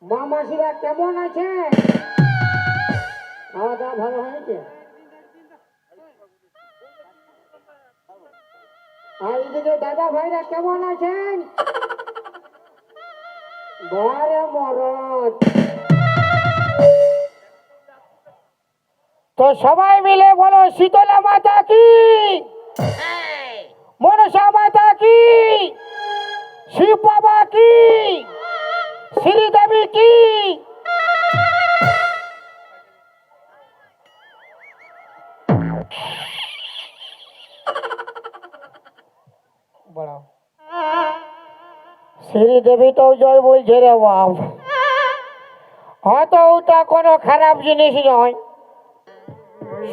মা মাসিরা কেমন আছে? খাওয়া দাওয়া ভালো হয়েছে? আর এদিকে দাদা ভাইরা কেমন আছেন? বারে মরদ তো সবাই মিলে বলো শীতলা মাতা কি, মনসা মাতা কি, শিব বাবা কি, শ্রীদেবী কি। শ্রীদেবীটাও জয় বলছে রে বাপ। হয়তো ওটা কোনো খারাপ জিনিস নয়,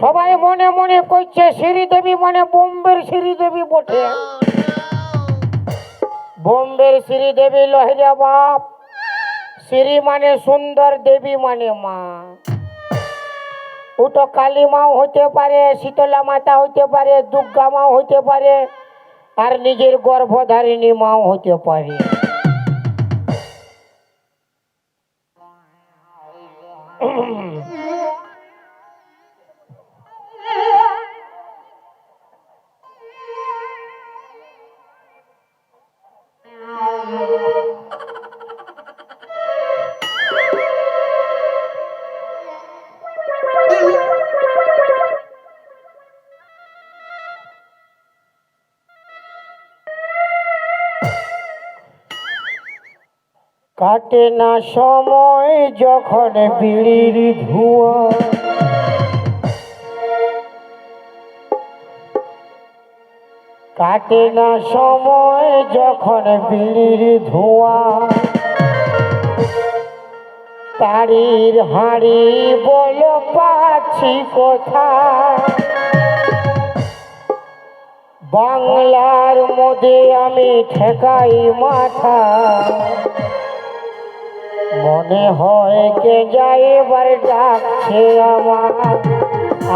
সবাই মনে মনে করছে শ্রীদেবী মানে বোম্বের শ্রীদেবী বটে। বোম্বের শ্রীদেবী লহরিয়া বাপ। শ্রী মানে সুন্দর, দেবী মানে মা। ওটা কালী মাও হতে পারে, শীতলা মাতা হতে পারে, দুর্গা মাও হতে পারে, আর নিজের গর্ভধারিণী মাও হতে পারে। কাটে না সময় যখন বিড়ির ধোঁয়া, কাটে না সময় যখন বিড়ির ধোঁয়া, তারির হাঁড়ি বল পাচ্ছি কোথায়। বাংলার মধ্যে আমি ঠেকাই মাথা, মনে হয় কে যায় এবার ডাকছে আমার।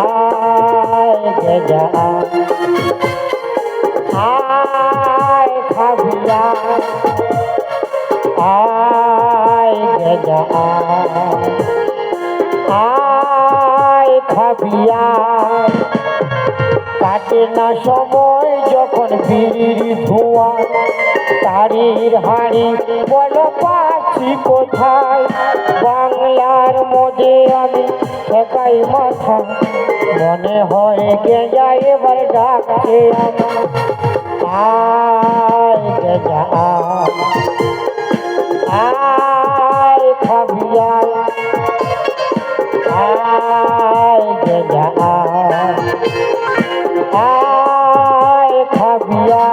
আয় গে যা, আয় খাবিয়া, আয় গে যা, আয় খাবিয়া। কাটে না সময় যখন বিড়ির ধোঁয়া, তারির হাঁড়ি বল পাচ্ছি কোথায়। বাংলার মধ্যে আমি ঠেকাই মাথা, মনে হয় কে যায় এবার ডাকছে আমার। আয় গে যা, আয় খাবিয়া, আয় গে যা, আয় খাবিয়া।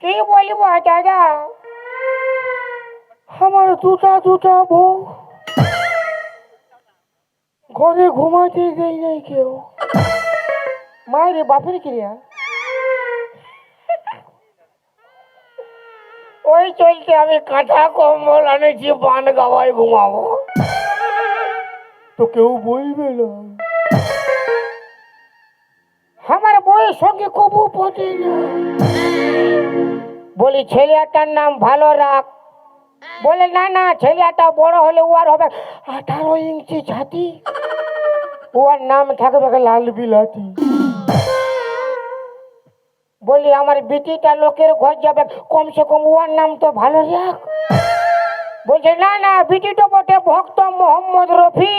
কি বলব দাদা, আমার দুটা বউ, ঘরে ঘুমাতে দেয় নাই কেউ। মায়ের বাপের ক্রিয়া ওই চলতে আমি কাঁথা কম্বল আনেছি, বান গাওয়ায় ঘুমাবো। তো কেউ বলবে না, আমার বউয়ের সঙ্গে কবু পটে না। বলি ছেলেটার নাম ভালো রাখ, বলে না না ছেলেটা বড় হলে ও আর হবে 18 ইঞ্চি ছাতি, ওর নাম থাকবে লাল বিলাতি। বলি আমার বিটিটা লোকের ঘর যাবে, কমসে কম ওর নাম তো ভালো রাখ। বলছে না না বিটিটা বটে ভক্ত মোহাম্মদ রফি,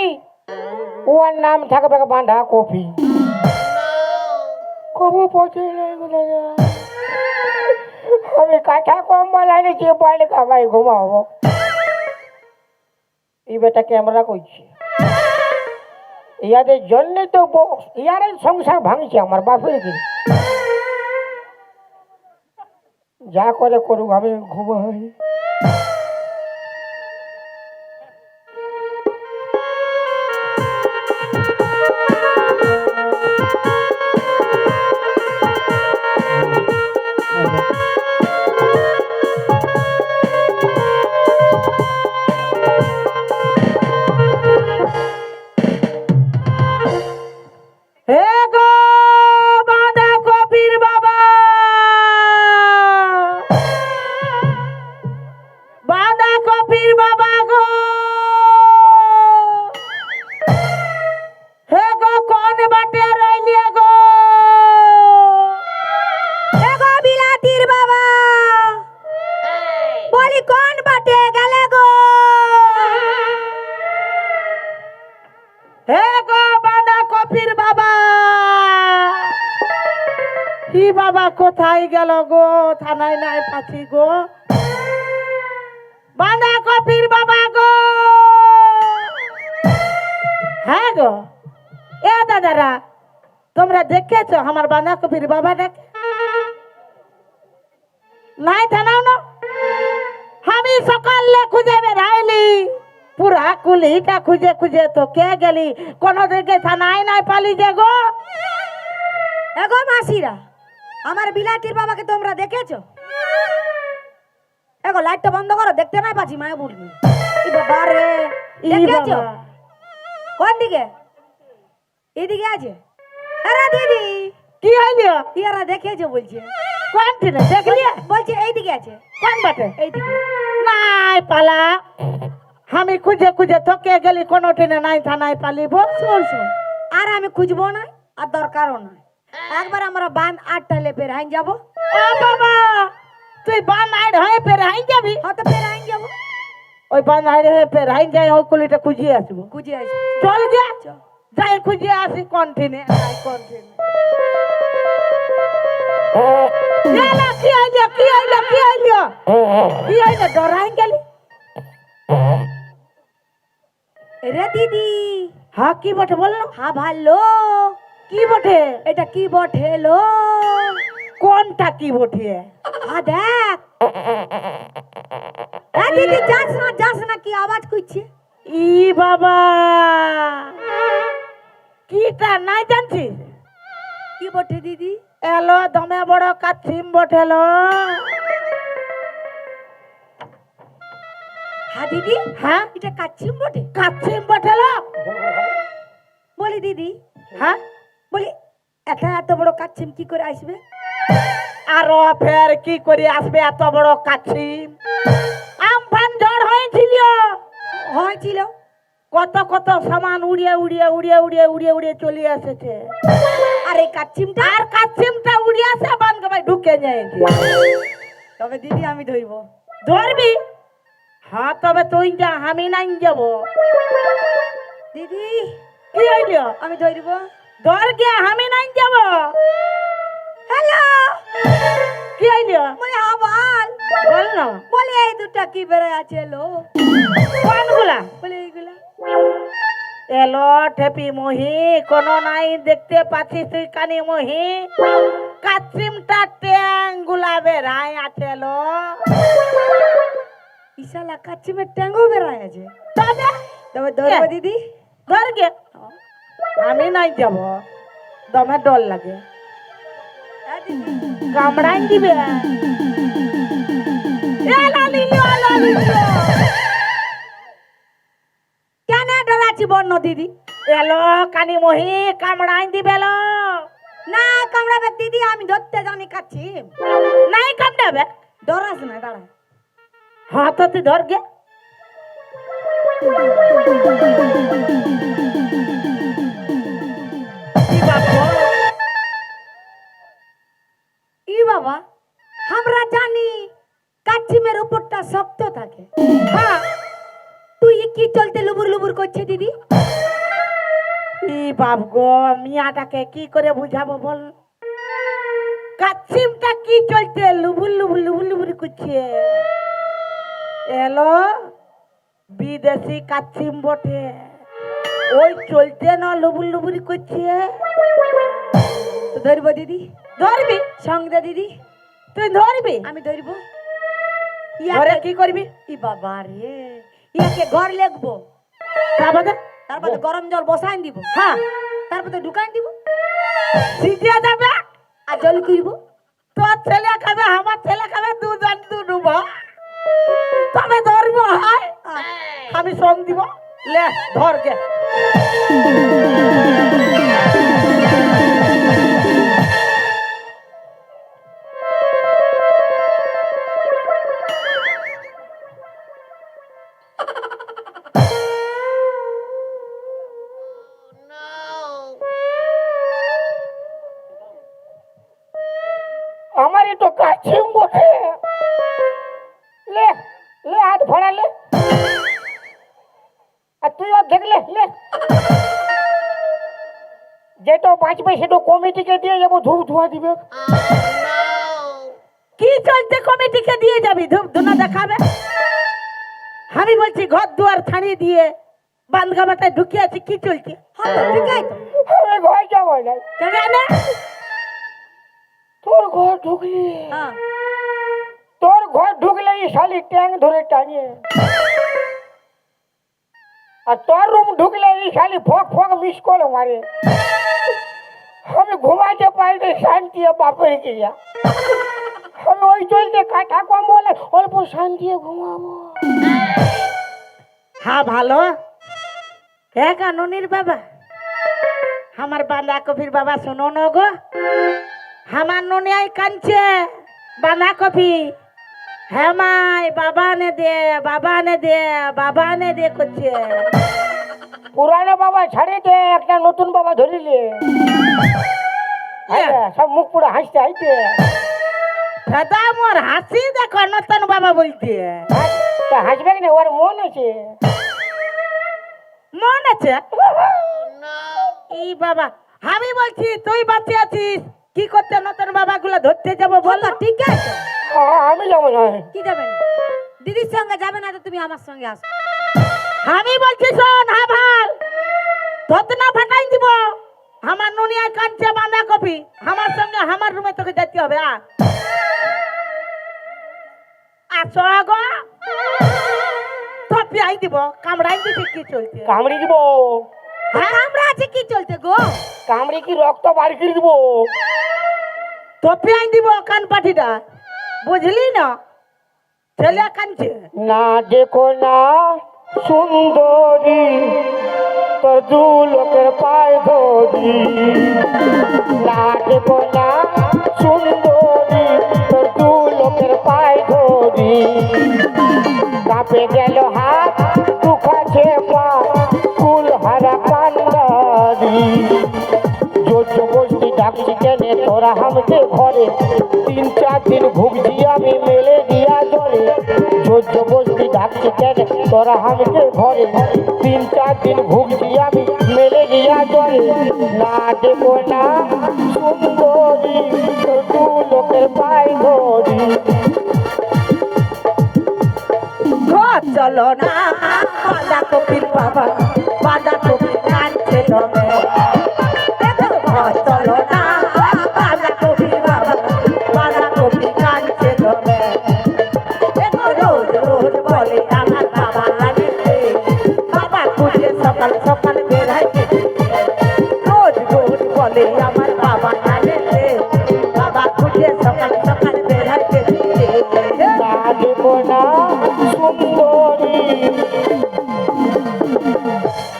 ওর নাম থাকবে বাঁধা কপি। কবু পচে আমি কাঁথা কম্বল আনেছি, বাইরে খাবাই ঘুমাবো। এই বেটা ক্যামেরা করছি, ইয়াদের জন্যে তো ইয়ারের সংসার ভাঙছে আমার বাপের কি। যা করে করুক, আমি ঘুমাই। হে গো বাঁধা কপির বাবা, কি বাবা কোথায় গেল গো? থানায় নাই পাচ্ছি গো। বাঁধা কপির বাবা গো। হ্যাঁ গো, এ দাদারা, তোমরা দেখেছো আমার বাঁধা কপির বাবাটাকে? নাই থানাও না। আমি সকালে খুঁজে বেড়াইলি, পুরা কুলিটা খুঁজে খুঁজে তো কে গেলি, কোনো দিকে থানায় নাই পালি যে গো। এগো মাসিরা, আমার বিলাতির বাবাকে তোমরা দেখেছো? এগো লাইটটা বন্ধ করো, দেখতে নাই পাচ্ছি মায়া বলবি। ই বাবা রে, ই দেখেছো? বাবা। কোন দিকে? এদিকে আছে। আরে দিদি, কি হইলো? ইয়ারা দেখেছো বলছে। কোন ট্রেনে দেখলি? বলছে এইদিকে আছে। কোন বাটে? এইদিকে। নাই পালা, আমি খুঁজে খুঁজে থকে গেলি, কোনো ট্রেনে নাই থানায় পালিব। শোন শোন, আর আমি খুঁজবো না, আর দরকারও নাই। একবার আমরা বান 8টা লেপের হাইন যাবো। ও বাবা, তুই বানাই হয়ে ফের হাই যাবি? হয়তো ফের হাইন যাবো, ওই বানাই হয়ে ফের হাই যাই, ওই কুলিটা খুঁজিয়ে আসবো। খুঁজে আসবো। চল গে, চল। যাই খুঁজিয়ে আসি কোন ট্রেনে। কোন ট্রেনে? কি হইলো? কি হইলো? কি হইলো? কি হইলো? ডরাই গেলি? রে দিদি, হ্যাঁ কি বটে বললো? হ্যাঁ ভালো। কি বটে? এটা কি বটেলো? কোনটা কি বটে? হ্যাঁ দেখ। হ্যাঁ দিদি, যাস না, কি আওয়াজ করছে? ই বাবা, কিটা নাই জানছিস? কি বটে দিদি? এলো দমে বড় কাছিম বটেলো। হ্যাঁ দিদি, হ্যাঁ এটা কাচ্ছিম বটে। কাছিম বটেলো। বলি দিদি, হ্যাঁ বলি এত বড় কাচ্ছিম কি করে আসবে? আরো ফের কি করে আসবে এত বড় কাছিম? আমফান ঝড় হয়েছিল, হয়েছিল। কত কত সামান উড়িয়ে উড়িয়ে উড়িয়ে উড়িয়ে উড়িয়ে উড়িয়ে চলে এসেছে। আর এই কাচ্ছিমটা? আর কাছিমটা উড়িয়ে আসে বানকে ঢুকে যায়নি। তবে দিদি আমি ধরব। ধরবি? হ্যাঁ তবে তুই যা, আমি নাই যাব। দিদি কি হইল? আমি ধরব। ধর গিয়া, আমি নাই যাব। হ্যালো, কি হইল? বলি আবাল, বল না। বলি এই দুটা কি বেড়ে আছে লো? কোনগুলা? বলি এইগুলা। এলো ঠেপি মহি, কোনো নাই দেখতে পাচ্ছিস তুই কানি মহি? কাছিমটা ট্যাং গুলাবে রায় আছে লো। ইশালা কাচ্ছিমের ট্যাঙ্গও বেড়ায় আছে। তবে তবে ধরবো দিদি। ধর গে, আমি নাই যাব, দমে ডর লাগে, হ্যাঁ দিদি। কামড়াই দিবে। কেন ডরাচ্ছি বন্য দিদি? এলো কানি মহি, কামড়াই দিবে লো। না কামড়াবে দিদি, আমি ধরতে জানি কাচ্ছিম। নাই কামড়াবে? ডরাস না, দাঁড়া। হ্যাঁ তো তুই ধর গে। কি বাবা? ই বাবা, আমরা জানি কাচ্ছিমের উপরটা শক্ত থাকে। হ্যাঁ, তুই কি চলতে লুবুর লুবুর করছে দিদি? ই বাপ গো, মিয়াটাকে কি করে বুঝাবো বল? কাচ্ছিমটা কি চলছে লুবুর লুবুর লুবুর লুবুর করছে? এলো বিদেশি কাচ্ছিম বটে, ওই চলছে না লুবুর লুবুর করছে। তো ধরবো দিদি? ধরবি? সঙ্গ দে দিদি। তুই ধরবি? আমি ধরবো। ধরে কি করবি? ই বাবা রে, ইয়াকে ঘর লেখবো, তারপরে? তারপরে গরম জল বসাই দিব, হ্যাঁ, তারপরে ঢুকাই দিব, সিজিয়ে যাবে। আর জল কুইব। তোর ছেলে খাবে, আমার ছেলে খাবে, দুজন দু ডুবো। তবে ধরবো, হয় আমি সঙ্গ দিব। লে ধর গে। আমার তো কাছিম বটে। লে লে হাত ভরা লে, আর তুইও দেখলে লে। যেটা বাঁচবে সেটা কমিটিকে দিয়ে যাবো, ধূপ ধোয়া দিবে। কি চলছে কমিটিকে দিয়ে যাবি ধূপ ধুনা দেখাবে? আমি বলছি ঘর দুয়ার ছাড়িয়ে দিয়ে বান্ধগামাটায় ঢুকিয়ে আছি, কি চলছে? হ্যাঁ তো ঠিকই তো। আমি ঘর যাবো না। কেন? তোর ঘর ঢুকলি, হ্যাঁ তোর ঘর ঢুকলে এই শালি ট্যাং ধরে টানিয়ে, আর তোর রুম ঢুকলে এই শালি ফক ফক মিস কল মারে। আমি ঘুমাতে পারি না, শান্তি বাপের গিয়া। আমি ওই চলতে কাঠা কম বলে অল্প শান্তি ঘুমাবো। হ্যাঁ ভালো। হ্যাঁ কানুনির বাবা, আমার বাঁধাকপির বাবা শোনো না গো, আমার ননিয়াই কাঁদছে বাঁধাকপি। হ্যাঁ মাই বাবা নে দে, বাবা নে দে, বাবা নে দে করছে। পুরানো বাবা ছাড়ে দে, একটা নতুন বাবা ধরিলে। সব মুখ পুরো হাসতে হাসতে। দাদা মোর হাসি দেখো, নতুন বাবা বলছে। হাসবে না, ওর মন আছে। মন আছে? এই বাবা, আমি বলছি তুই বাঁচে আছিস, কি করতে নতুন বাবা গুলা ধরতে যাবো বল? ঠিক আছে। আমি যাবো না। কি যাবেন? দিদির সঙ্গে যাবে না তো তুমি আমার সঙ্গে আসো। আমি বলছি শোন, হ্যাঁ ভাল ধতনা ফাটাই দিব। আমার নুনিয়ায় কাঁদছে বাঁধাকপি, আমার সঙ্গে আমার রুমে তোকে যেতে হবে। আসো গো, থপি আই দিব, কামড়াই দিতে কি চলছে? কামড়ি দিব। হ্যাঁ? আমরা আছে কি চলতে গো? কামড়ি কি রক্ত বার করে দিব? থপি আই দিব কান পাঠিটা, বুঝলি না? ছেলে কাঁদছে। না দেখো না সুন্দরী, তোর দু লোকের পায় ধরি। না দেখো না সুন্দরী, তোর দু লোকের পায় ধরি। কাঁপে গেল হাত, দুখাছে পা, কুল হারা কান্দারি। জোর বসতি ডাকছি কেনে তোরা আমাকে ঘরে, 3-4 দিন ভুগছি আমি ম্যালেরিয়া জ্বরে। জোর বসতি ডাকছি কেনে তোরা আমাকে ঘরে, 3-4 দিন ভুগছি আমি ম্যালেরিয়া জ্বরে। না দেবো না সুন্দরী, তোর দু লোকের পায় ধরি। ঘর চলো না বাঁধাকপির বাবা, বাঁধাকপি কাঁদছে দমে। ঘর চলো না বাঁধাকপির বাবা, বাঁধাকপি কাঁদছে দমে। রোজ রোজ বলে আমার বাবা লাগছে, বাবা খুঁজে সকাল সকাল বেড়াইতে। রোজ রোজ বলে আমার বাবা লাগছে, বাবা খুঁজে সকাল সকাল বেড়াইতে। না দেবো না সুন্দরী,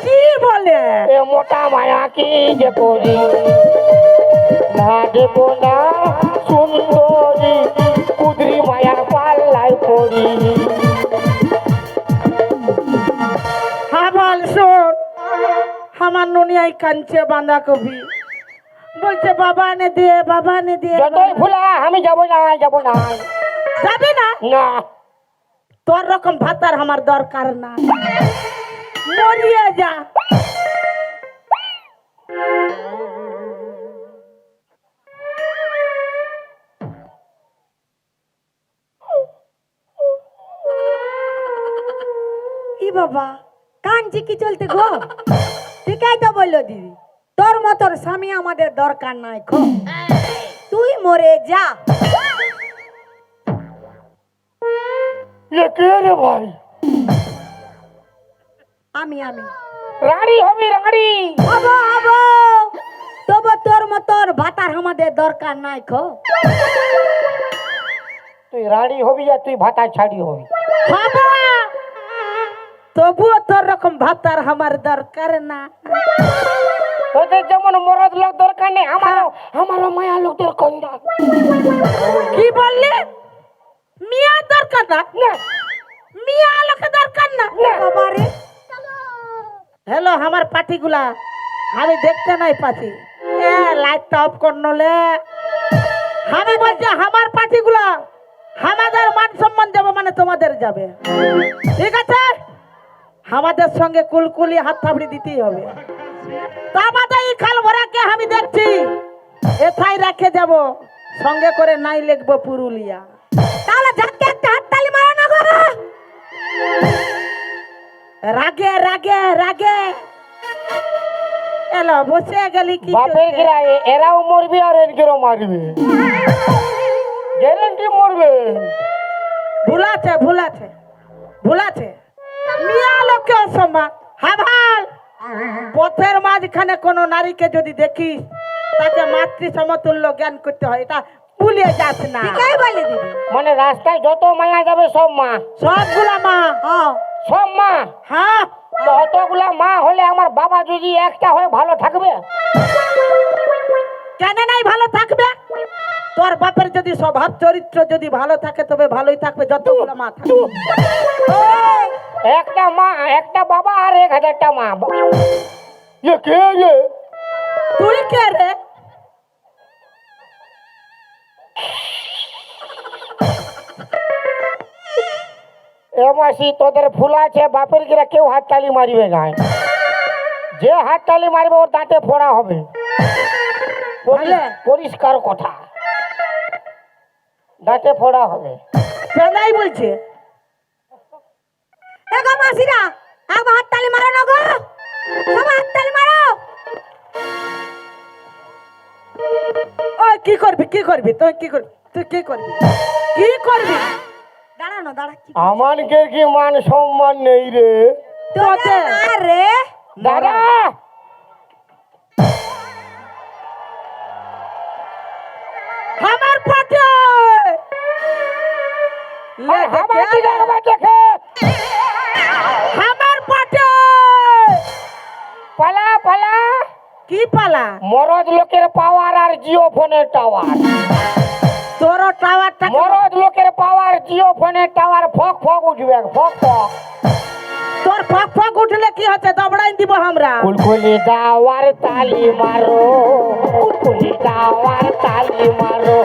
কি বলে? এ মোটা মায়া কি যে করি। না দেবো না সুন্দরী, কুদরি মায়ার পাল্লায় পড়ি। হ্যাঁ বল শোন, আমার ননিয়াই কাঁদছে বাঁধাকপি, বলছে বাবা নে দে, বাবা নে দে। যতই ভুলা আমি যাবো না, যাবো না। যাবে না? না তোর রকম ভাতার আমার দরকার না, মরিয়ে যা। ই বাবা, কাঞ্চি কি চলতে গো? ঠিকই তো বললো দিদি, তোর মতোর স্বামী আমাদের দরকার নাই খো, তুই মরে যা। এ কে রে ভাই? আমি রানী হবি রানী। হবো হবো, তবু তোর মতোর ভাতার আমাদের দরকার নাই খো। তুই রানী হবি আর তুই ভাতা ছাড়ি হবি। বাবা, তবুও তোর রকম ভাতার আমার দরকার না। তোদের যেমন মরদ লোক দরকার নেই, আমারও মায়া লোক দরকার না। কি বললি? মিয়া দরকার না? না মিয়া লোকে দরকার না? বাবা রে, হ্যালো আমার পার্টিগুলা আমি দেখতে নাই পাচ্ছি, লাইটটা অফ কর নলে। আমি বলছি আমার পার্টিগুলা, আমাদের মান সম্মান যাবে মানে তোমাদের যাবে, ঠিক আছে? আমাদের সঙ্গে কুলকুলি হাত থাবড়ি দিতেই হবে। তা বাদে এই খাল ভরাকে আমি দেখছি এথাই রেখে যাব, সঙ্গে করে নাই লিখবো পুরুলিয়া। তাহলে ঝাঁকে একটা হাততালি মারো না গো। রাগে রাগে রাগে এলো বসে গেলি কি বাপের গিরা এরাও মরবে আর এনকেও মারবে, গ্যারেন্টি মরবে। ভুলাছে ভুলাছে ভুলাছে মিয়া লোককে অসম্মান। হ্যাঁ ভাল, পথের মাঝখানে কোনো নারীকে যদি দেখিস তাকে মাতৃ সমতুল্য জ্ঞান করতে হয়, এটা ভুলিয়ে যাস না। ঠিকই বলে দিদি। মানে রাস্তায় যত মায়া যাবে সব মা, সবগুলা মা। হ্যাঁ সব মা। হ্যাঁ, তো অতগুলা মা হলে আমার বাবা যদি একটা হয়ে ভালো থাকবে? কেন নাই ভালো থাকবে? তোর বাপের যদি স্বভাব চরিত্র যদি ভালো থাকে তবে ভালোই থাকবে যতগুলো মা থাকবে। একটা মা, একটা বাবা আর 1000টা মা। এ কে রে? তুই কে রে? এ মাসি তোদের ফুল আছে, বাপের গিরা কেউ হাততালি মারিবে না। যে হাততালি মারবে ওর দাঁতে ফোড়া হবে। পরিষ্কার কথা, দাঁতে ফোড়া হবে। কেনাই বলছে এ গো মাসিরা, একবার হাততালি মারো না গো, সবাই হাততালি মারো। ওই কি করবি কি করবি তুই কি করবি তুই কি করবি কি করবি? দাঁড়ানো দাঁড়া। আমানকে কি মান সম্মান নেই রে? তোদের না রে। দাদা আমার পাটে আমার পাটে পালা পালা। কি পালা? মরদ লোকের পাওয়ার আর জিও ফোনের টাওয়ার। তোর টাওয়ারটা মরদ লোকের পাওয়ার, জিও ফোনের টাওয়ার ফক ফক উঠবে, ফক ফক। তোর ফক ফক উঠলে কি হচ্ছে? দবড়াই দিব আমরা। কুলকুলি দাওয়ার তালি মারো, কুলকুলি দাওয়ার তালি মারো।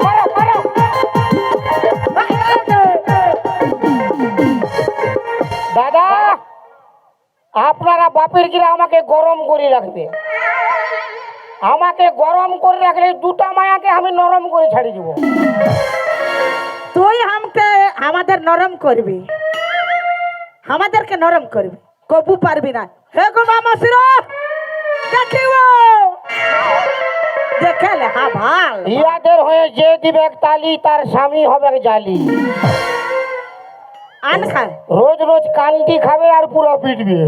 মারো, মারো। দাদা আপনারা বাপের গিরা আমাকে গরম করে রাখবে। আমাকে গরম করে রাখলে দুটা মায়াকে আমি নরম করে ছাড়ি দিব। তুই আমাদের নরম করবি, আমাদেরকে নরম করবি, কবু পারবি না। হে গো মামাসিরা দেখিব, দেখেলে হ্যাঁ ভাল। ইয়াদের হয়ে যে দিবে তালি তার স্বামী হবে জালি। আন খায় রোজ রোজ কান্দি খাবে আর পুরো পিটবে।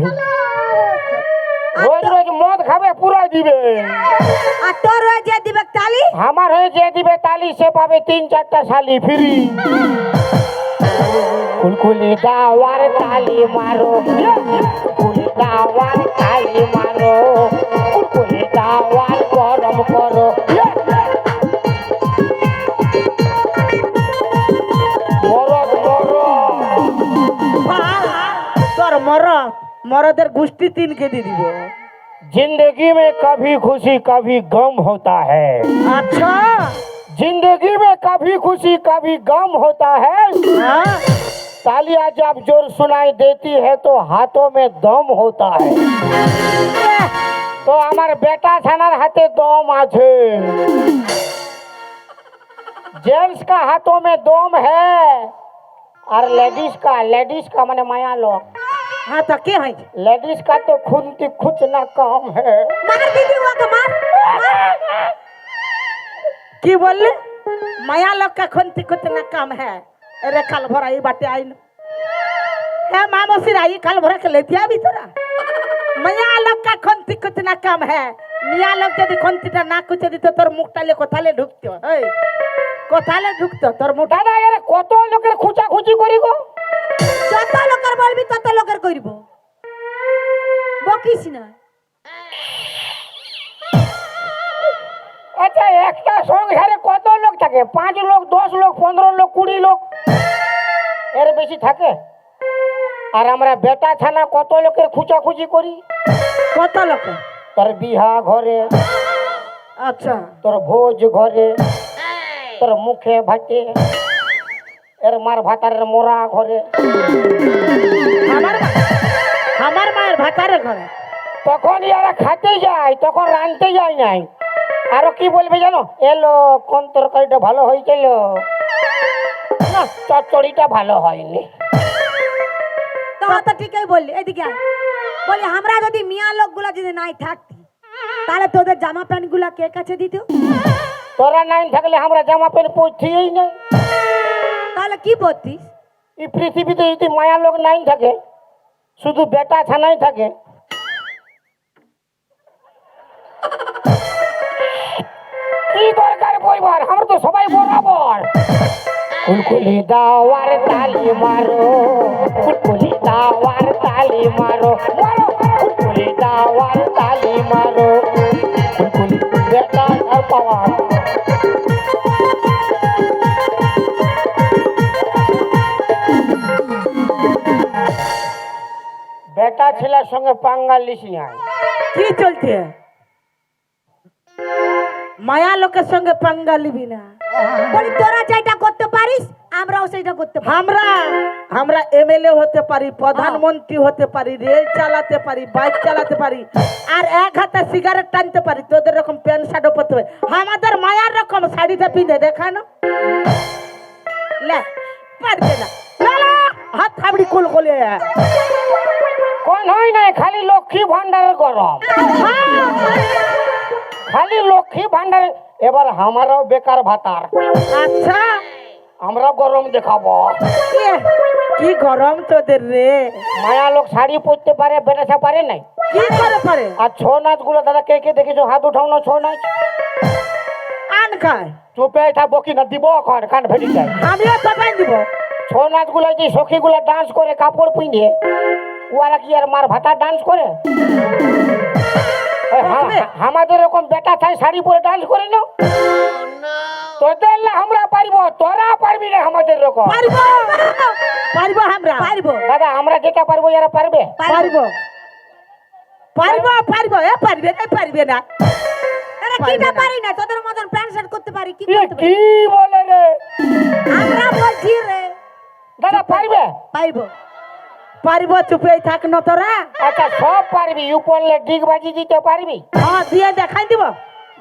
রোজ রোজ মদ খাবে পুরো দিবে। আর তোর হয়ে যে দিবে তালি, আমার হয়ে যে দিবে তালি সে পাবে 3-4টা শালি ফ্রি। কুলকুলি দাওয়ার তালি মারো, কুলকুলি দাওয়ার তালি মারো, কুলকুলি দাওয়ার গরম করো। মরদ মরদ তোর মরদের গোষ্ঠী 3 কেজি দিব। जिंदगी में कभी खुशी कभी गम होता है। अच्छा जिंदगी में कभी खुशी कभी गम होता है। हाँ? तालियां जब जोर सुनाई देती है तो हाथों में दम होता है। तो हमारे बेटा छानार हाथे दम आछे, जेंट्स का हाथों में दम है और लेडीज का माने माया लोग। हाँ तो क्या है? लेडीज का तो खुनती कुछ ना काम है। মার দিদি ওকে মার। की बोले? माया लोग का खुनती कुछ ना काम है। अरे कल भरा ही बाटे आई न है मामो सिराई कल भरा के लेती आ भी तोरा। माया लोग का खुनती कुछ ना काम है। मिया लोग यदि खुनती ना कुछ दी तो तोर मुखटाले कोथाले ढुकते हो। ए कोथाले ढुकते हो तोर मुख। दादा यार কত লোকের খুচা খুচি করি গো। যত লোকের বলবি তত লোকের করব, বকিস না। আচ্ছা একটা সংসারে কত লোক থাকে? 5 লোক, 10 লোক, 15 লোক, 20 লোক, এর বেশি থাকে? আর আমরা বেটা ছানা কত লোকের খুচাখুচি করি। কত লোক? তোর বিহা ঘরে, আচ্ছা তোর ভোজ ঘরে, তোর মুখে ভাতে, এর মার ভাতারের মোরা ঘরে। খারাপ। তখন ইয়ারা খাতে যায়, তখন রাঁধতে যায় নাই। আরো কি বলবে জানো, এলো কোন তরকারিটা ভালো হয়েছিল, না চচ্চড়িটা ভালো হয়নি। তো তো ঠিকই বললি, এদিকে আয়। বলি আমরা যদি মিয়া লোকগুলা যদি নাই থাকতি, তাহলে তোদের জামা প্যান্ট গুলা কে কাছে দিত? তোরা নাই থাকলে আমরা জামা প্যান্ট পরতেই নাই। তাহলে কি পরতিস? এই পৃথিবীতে যদি মায়া লোক নাই থাকে, শুধু বেটা ছানাই থাকে, কি দরকার পরিবার, আমরা তো সবাই বরাবর। কুলকুলি দাওয়ার তালি মারো, কুলকুলি দাওয়ার তালি মারো, মারো কুলকুলি দাওয়ার তালি মারো, কুলকুলি বেটা আর পাওয়ার। বেটা ছেলের সঙ্গে পাঙ্গা লিস না। কি চলছে? মায়া লোকের সঙ্গে পাঙ্গা লিবি না। বলি তোরা যেটা করতে পারিস আমরাও সেটা করতে পারি। আমরা এমএলএ হতে পারি, প্রধানমন্ত্রী হতে পারি, রেল চালাতে পারি, বাইক চালাতে পারি, আর এক হাতে সিগারেট টানতে পারি। তোদের রকম প্যান্ট শার্টও পরতে পারি। আমাদের মায়ার রকম শাড়িটা পিঁধে দেখানো লে পারবে না। চলো, হাত থাবড়ি কুলকুলি। কোন হয় না, খালি লক্ষ্মী ভান্ডারের গরম, খালি লক্ষ্মী ভান্ডার। এবার আমারও বেকার ভাতার, আচ্ছা আমরা গরম দেখাবো। এ, কি গরম তোদের রে। মায়া লোক শাড়ি পরতে পারে, বেটাসা পারে নাই। কি করে পারে? আর ছৌ নাচ গুলো দাদা কে কে দেখেছো, হাত উঠাও না ছৌ নাচ। আন খায় চুপে থাকবো কি না, দিব এখন কান ফেটে যায়। আমিও তো পাই দিব। ছৌ নাচ গুলো যে সখী গুলা ডান্স করে কাপড় পিঁধে, ওরা কি আর মার ভাতা ডান্স করে? আমাদের এরকম বেটা চাই শাড়ি পরে ডান্স করে না। তোদের না আমরা পারবো, তোরা পারবি না আমাদের এরকম। পারবো পারবো আমরা পারবো দাদা আমরা যেটা পারবো এরা পারবে। পারবো পারবো পারবো এ পারবে না পারবে না। আরে কিটা পারি না, তোদের মতন প্যান্ট শার্ট করতে পারি কি এ করতে পারি? কি বলে রে আমরা বলছি রে দাদা, পারবে? পাইবো। পারবো, চুপেই থাক না তোরা। আচ্ছা সব পারবি, উপরলে ডিগ বাজি দিতে পারবি? হ্যাঁ দিয়ে দেখাই দিব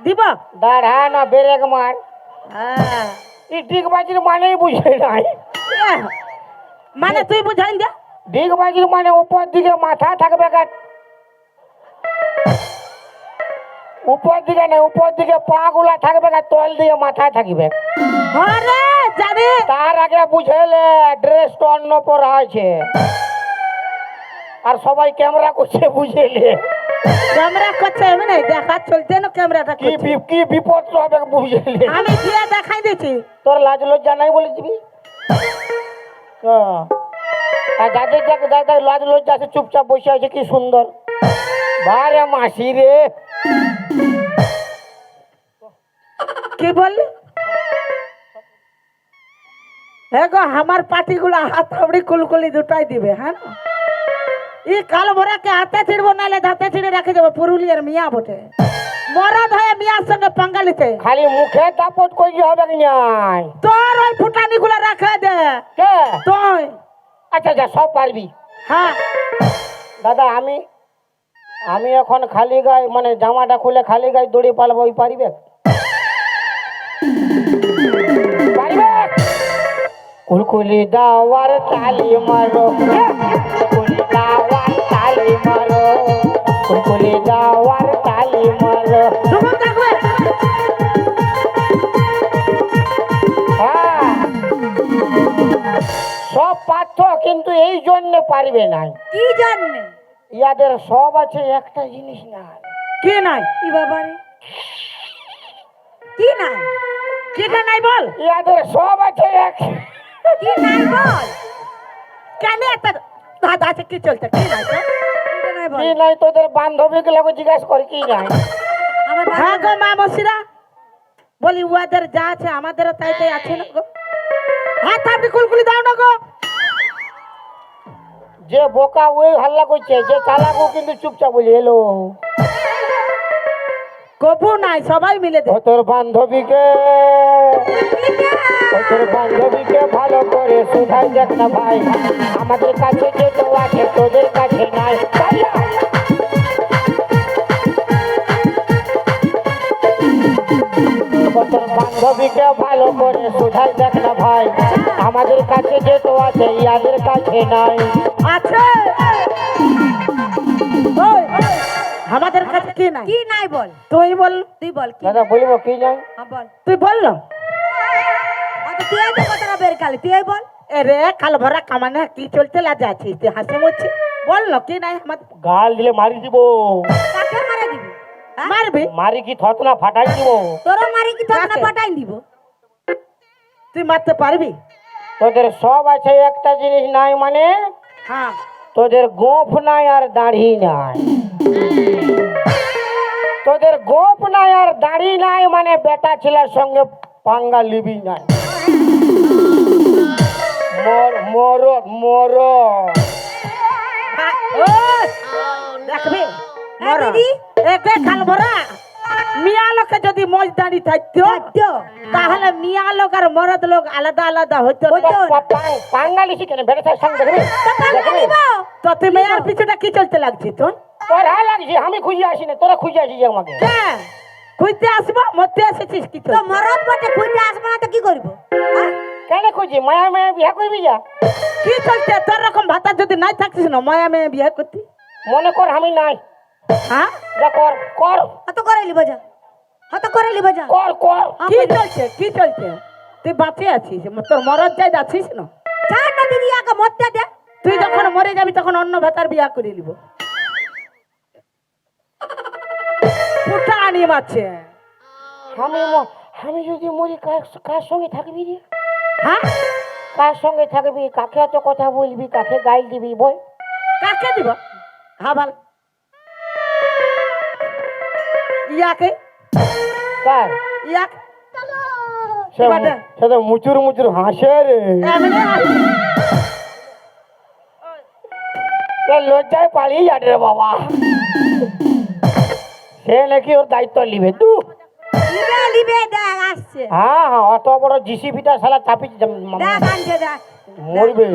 দিব। দাঁড়া না বেরেক মার, হ্যাঁ। এই ডিগ বাজির মানেই বুঝে নাই। এ, মানে তুই বুঝাই দে। ডিগ বাজির মানে উপর দিকে মাথা থাকবে, উপর দিকে না, উপর দিকে পা গুলা থাকবে, তল দিয়ে মাথা থাকবে। হ্যাঁ রে জানি। তার আগে বুঝেলে ড্রেস তো অন্য পরা আছে, আর সবাই ক্যামেরা করছে বুঝেলে। ক্যামেরা করছে এমনি দেখা চলতে না, ক্যামেরাটা কি করছে। কি বিপদ হবে বুঝেলে। আমি দিয়ে দেখাই দিচ্ছি। তোর লাজ লজ্জা নাই বলে দিবি। আর যাদের যাদের লাজ লজ্জা আছে চুপচাপ বসে আছে, কি সুন্দর। বারে মাসি রে, কি বললি? গো আমার পাটিগুলো হাত হাবড়ি কুলকুলি দুটাই দিবে। হ্যাঁ না, ই কাল ভরাকে হাতে ছিড়বো, নাহলে দাঁতে ছিঁড়ে রেখে দেবো। পুরুলিয়ার মিয়া বটে, মরদ হয়ে মিয়ার সঙ্গে পাঙ্গালিতে। খালি মুখে দাপট কইলে হবে কি নাই? তোর ওই ফুটানি গুলো রাখে দে কে? তুই। আচ্ছা আচ্ছা সব পারবি। হ্যাঁ দাদা আমি এখন খালি গায়ে, মানে জামাটা খুলে খালি গায়ে দড়ি পালবো, ওই পারিবে? পারিবে? কুলকুলি দাওয়ার তালি মারো, কুলকুলি দাওয়ার তালি মারো, কুলকুলি দাওয়ার তালি মারো। সুমন থাকবে। হ্যাঁ সব পার্থ, কিন্তু এই জন্য পারবে না। কি জানে ইয়াদের সব আছে, একটা জিনিস না। কি নাই? কি বাবা রে, কি নাই? কিটা নাই বল? ইয়াদের সব আছে কি নাই বল? কেন এত দাদা আছে? কি চলছে? কি নাই তো? কিটা নাই বল? কি নাই, তোদের বান্ধবী গুলাকে জিজ্ঞাসা কর কি নাই। আমার হ্যাঁ বাবা গো মা মসিরা, বলি উহাদের যা আছে আমাদেরও তাই তাই আছে না গো। হাত আপনি কুলকুলি দাও না গো। যে বোকা ওই হাল্লা করছে, যে চালাক ও কিন্তু চুপচাপ বলি এলো। কবু নাই, সবাই মিলে দে। ও তোর বান্ধবীকে, ও তোর বান্ধবীকে ভালো করে শোধাই দেখ না ভাই, আমাদের কাছে যে তো আছে তোদের কাছে নাই। কাছে নাই। আছে ওই, আমাদের কাছে কি নাই? কি নাই বল, তুই বল, তুই বল কি? দাদা বলবো কি নাই? হ্যাঁ বল। তুই বল না। আচ্ছা তুই এই তো কথাটা বের কালি, তুই এই বল। এরে কাল ভরা কামানে কি চলতে লাজা আছিস তুই হাসে মরছি। বল না কি নাই আমাদের? গাল দিলে মারি দিব। কাকে মারা দিবি? হ্যাঁ? মারবি? মারি কি থতনা ফাটাই দিব। তোরও মারি কি তোর না কাকে? পাঠাই দিব? তুই মারতে পারবি? তোদের সব আছে, একটা জিনিস নাই মানে হ্যাঁ তোদের গোফ নাই আর দাড়ি নাই। তোদের গোপ নাই আর দাড়ি নাই মানে বেটা ছেলের সঙ্গে পাঙ্গা লিবি নাই। মরদ মরদ হ্যাঁ, ওই, দেখবি হ্যাঁ, দিদি। একে কাল ভরা মিয়া লোকে যদি মজ দাঁড়ি থাকতো থাকতো। তাহলে মিয়া লোক আর মরদ লোক আলাদা আলাদা হইতো না। হইতো। পাঙ্গা লিখি কেন বেটা ছেলের সঙ্গে দেখবি তো পাঙ্গা দেখবি? দিব। তো তুই মেয়ার পিছুটা কি চলতে লাগছি তোর? তোর হ্যাঁ লাগছে, আমি খুঁজে আসি না, তোরা খুঁজে আসি আমাকে। হ্যাঁ খুঁজতে আসবো, মরতে এসেছিস কি তো তোর? মরদ বটে, খুঁজতে আসবো না তো কি করব? হ্যাঁ? কেন খুঁজি? মায়া মায়া বিয়া করবি যা। কি চলছে তোর? রকম ভাতা যদি নাই থাকছিস না মায়া মেয়ে বিয়ে করতি? মনে কর আমি নাই, হ্যাঁ যা কর কর হত করে লিব যা, হত করে লিব যা। কর কর। কি চলছে কি চলছে? তুই বাঁচে আছিস, তোর মরদ যাই যাচ্ছিস না। ছাড় না দিদি, আগে মরতে দে। তুই যখন মরে যাবি তখন অন্য ভাতার বিয়া করে নিব। পুটা আনি মারছে। আমি যদি মরি কার সঙ্গে থাকবি রে? হ্যাঁ কার সঙ্গে থাকবি? কাকে এত কথা বলবি? কাকে গাইল দিবি বল? কাকে দিব? হ্যাঁ বল। ইয়াকে কার? ইয়াক সে বাটা। সে তো মুচুর মুচুর হাসে রে। এমনি হাসি। সে লজ্জায় পালিয়ে যাবে রে বাবা। সে নাকি ওর দায়িত্ব নিবে তু। লিবে লিবে, দেখ আসছে। হ্যাঁ হ্যাঁ, অত বড় জিসিপিটা শালা চাপি দেখ আনছে, দেখ। মরবে।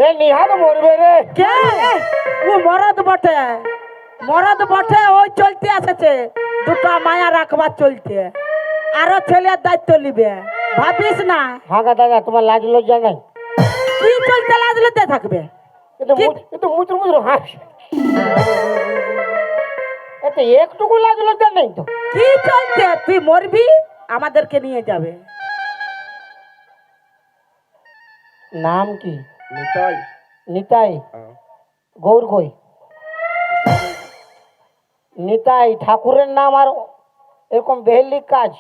এ নিহাত মরবে রে। কে? ও মরদ বটে, মরদ বটে। ওই চলতে আসেছে দুটো মায়া রাখবার চলতে, আরো ছেলের দায়িত্ব নিবে। ভাবিস না হ্যাঁ গা দাদা, তোমার লাজ লজ্জা নাই? কি চলতে লাজলতে থাকবে? কিন্তু মুচুর মুচুর হাস। এতে একটুকু লাজ লজ্জা নেই তো। কি চলছে? তুই মরবি, আমাদেরকে নিয়ে যাবে। নাম কি? নিতাই। নিতাই। গৌর কই? নিতাই ঠাকুরের নাম আর এরকম বেহেলিক কাজ।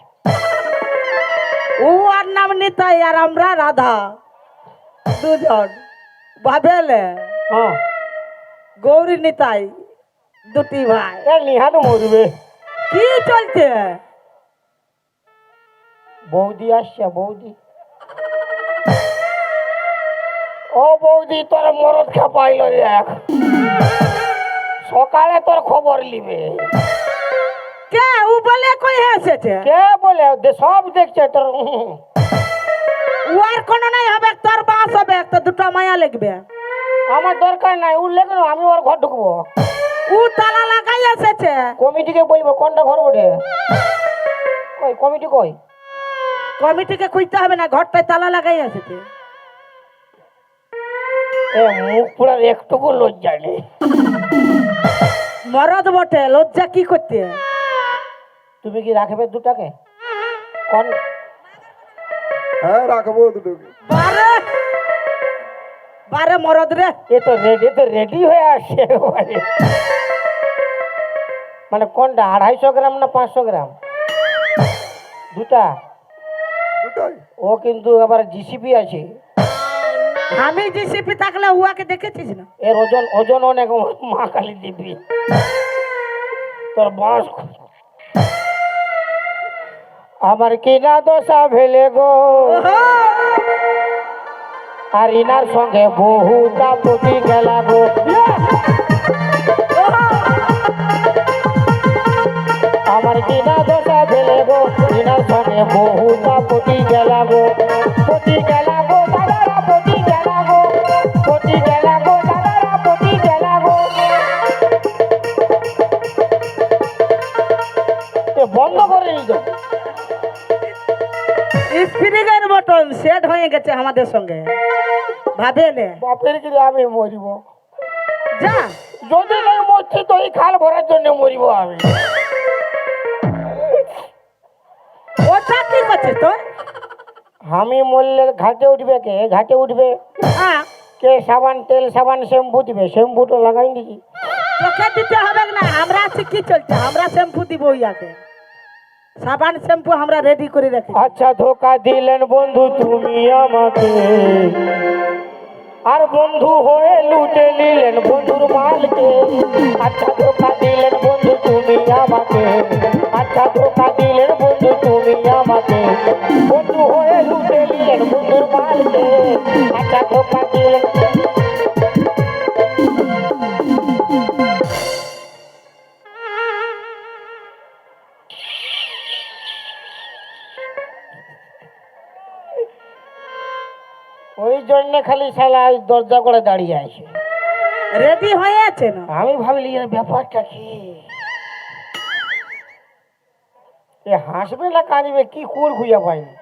ও আর নাম নিতাই আর আমরা রাধা, দুজন ভাবেলে হ্যাঁ, গৌরী নিতাই দুটি ভাই। এ নিহাত মরবে। কি চলছে? বৌদি আসছে, বৌদি। ও বৌদি, তোর মরদ খেপাইল দেখ। সকালে তোর খবর নিবে। কে ও বলে কই এসেছে? কে বলে? সব দেখছে তোর। ও আর কোনো নাই হবে, তোর বাস হবে, তো দুটো মায়া লাগবে। আমার দরকার নাই, ও লেগে আমি ওর ঘর ঢুকবো। ও তালা লাগাই এসেছে। কমিটিকে বলবো কোনটা ঘর বটে। কই কমিটি কই? কমিটিকে খুঁজতে হবে না, ঘরটায় তালা লাগাই এসেছে। এ মুখ পুরা একটুকু লজ্জা নেই। মরদ বটে, লজ্জা কি করতে? তুমি কি রাখবে দুটাকে? কোন? হ্যাঁ রাখবো দুটোকে। বারে বারে মরদ রে। এ তো রেডি হয়ে আসছে একেবারে। মানে কোনটা, 250 গ্রাম না 500 গ্রাম? দুটা। দুটাই। ও কিন্তু আবার জিসিপি আছে। আমি জিসিপি থাকলে উয়াকে দেখেছিস না? এর ওজন ওজন অনেক। মা কালী দিবি তোর বাস। আমার কিনা দশা ভেলে গো, আর ইনার সঙ্গে বহুটা পটি গেলা গো। আমার কিনা দশা ভেলে গো, ইনার সঙ্গে বহুটা পটি গেলা গো। পটি গেলা গো দাদারা, পটি গেলা গো, পটি গেলা গো দাদারা, পটি গেলা গো। এ বন্ধ করে নিত। স্প্রিংয়ের বটন সেট হয়ে গেছে আমাদের সঙ্গে। ভাবে নে বাপের গিরে আমি মরিব। যা যদি নাই মরছি তো এই খাল ভরার জন্য মরিব আমি। ওটা কি করছিস তো? আমি মরলে ঘাটে উঠবে কে? ঘাটে উঠবে হ্যাঁ কে? সাবান তেল সাবান শ্যাম্পু দিবে, শ্যাম্পু তো লাগাই দিছি। তোকে দিতে হবে না, আমরা আছি কি চলছে, আমরা শ্যাম্পু দিব ইয়াকে, সাবান শ্যাম্পু আমরা রেডি করে রাখি। আচ্ছা ধোকা দিলেন বন্ধু তুমি আমাকে, আর বন্ধু হয়ে লুটে নিলেন বন্ধুর মালকে। আচ্ছা ধোকা দিলেন বন্ধু তুমি আমাকে, আচ্ছা ধোকা দিলেন বন্ধু তুমি আমাকে, বন্ধু হয়ে লুটে নিলেন বন্ধুর মালকে। আচ্ছা ধোকা দিলেন। ওই জন্য খালি শালা ওই দরজা করে দাঁড়িয়ে আছে। রেডি হয়ে আছে না? আমি ভাবলি এর ব্যাপারটা কি, এ হাসবে না কাঁদবে কি কুল খুঁজে পাইনি।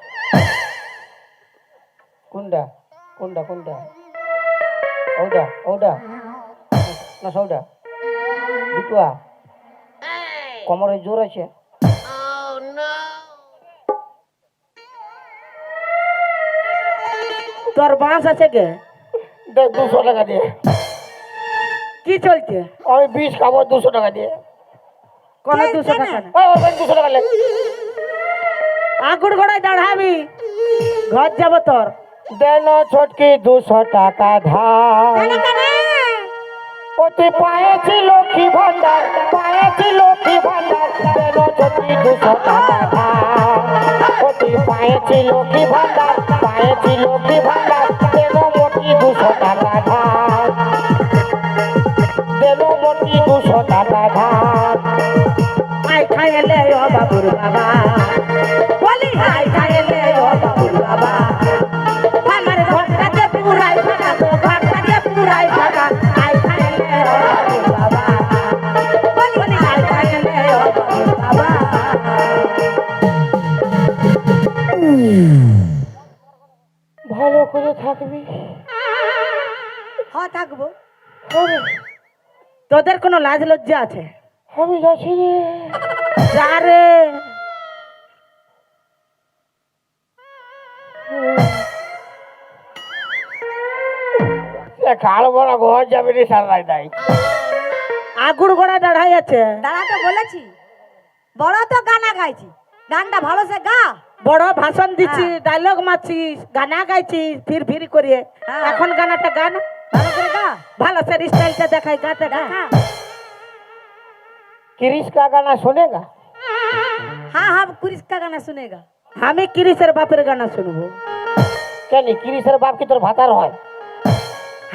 কোনটা কোনটা কোনটা? ওটা ওটা না সৌটা দুটোয়া কোমরে জোর আছে। তোর বাঁশ আছে কে? দেখ 200 টাকা দিয়ে কি চলছে? আমি 20 খাবো 200 টাকা দিয়ে। কোনো 200 টাকা না, 200 টাকা লেগে আগুর ঘোড়ায় দাঁড়াবি, ঘর যাব তোর। দেন ছোটকি 200 টাকা ধার। অতি পায়েছি লক্ষ্মী ভান্ডার, পায়েছি লক্ষ্মী ভান্ডার, দেন ছোটকি 200 টাকা ধার। অতি পায়েছি লক্ষ্মী ভান্ডার, পায়েছি লক্ষ্মী ভান্ডার, দেন মোটি 200 টাকা ধার। দেন মোটি 200 টাকা ধার। আই খাইলে ও বাবুর বাবা, বলি আই খাইলে ও বাবুর বাবা, আমার ঘরটাতে পুরাই ফাঁকা, তো ঘরটাতে পুরাই ফাঁকা, আই খাইলে ও বাবুর বাবা, বলি আই খাইলে ও বাবুর বাবা। ভালো করে থাকবি। হ্যাঁ থাকবো। তোদের কোনো লাজ লজ্জা আছে? আমি যাচ্ছি রে। যা রে। কাল বড় ঘর যাবে রে সারাই নাই। আগুর ঘোড়া দাঁড়াই আছে। দাঁড়াতে বলেছি, বড় তো গানা গাইছি, গানটা ভালো সে গা। বড় ভাষণ দিচ্ছি, ডায়লগ মারছিস, গানা গাইছিস ফির ফির করে, হ্যাঁ। এখন গানাটা গান ভালো করে গা। ভালো সে স্টাইলটা দেখাই, গাটা গা। क्रिश का गाना सुनेगा? हाँ हाँ क्रिश का गाना सुनेगा। আমি কিরিশের বাপের গানা শুনবো। क्या नहीं क्रिशर बाप की তোর ভাতার হয়?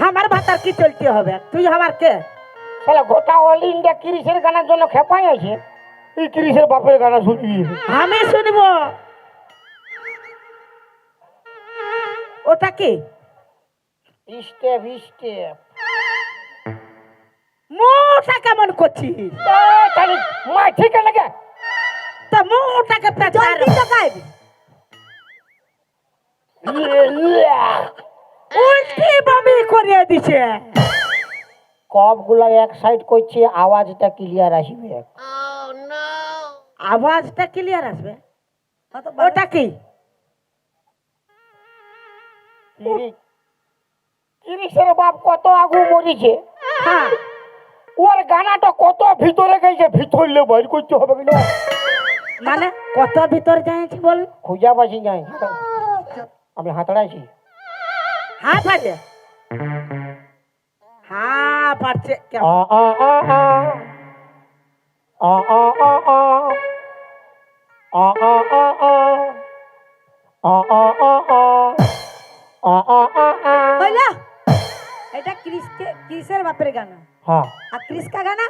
আমার ভাতার কি চলতে হবে, তুই আমার কে? শালা গোটা অল ইন্ডিয়া ক্রিশের গানার জন্য খেপাই আছে, এই ক্রিশের বাপের গানা শুনবি? আমি শুনবো। ওটা কি? স্টেপ স্টেপ মুটা কেমন করছিস? তাহলে মা ঠিক লাগে তা মুটাকে পেছার জলদি তো গাইবি। উল্টি বমি করে দিছে। কপগুলা এক সাইড করছে, আওয়াজটা ক্লিয়ার আসবে। আওয়াজটা ক্লিয়ার আসবে। হ্যাঁ তো ওটা কি? ক্রিশের বাপ কত আগু মরিছে, হ্যাঁ ওর গানাটা কত ভিতরে গেছে, ভিতরলে বাইর করতে হবে কিনা মানে কত ভিতর যাইছি বল? খুঁজা পাচ্ছি যাই। আমি হাতড়াইছি। হ্যাঁ পারছে, হ্যাঁ পারছে। আ আ আ আ আ আ আ আ আ আ আ আ আ আ আ আ আ। হইলো এটা ক্রিশের বাপের গানা। हाँ আর ক্রিশ का गाना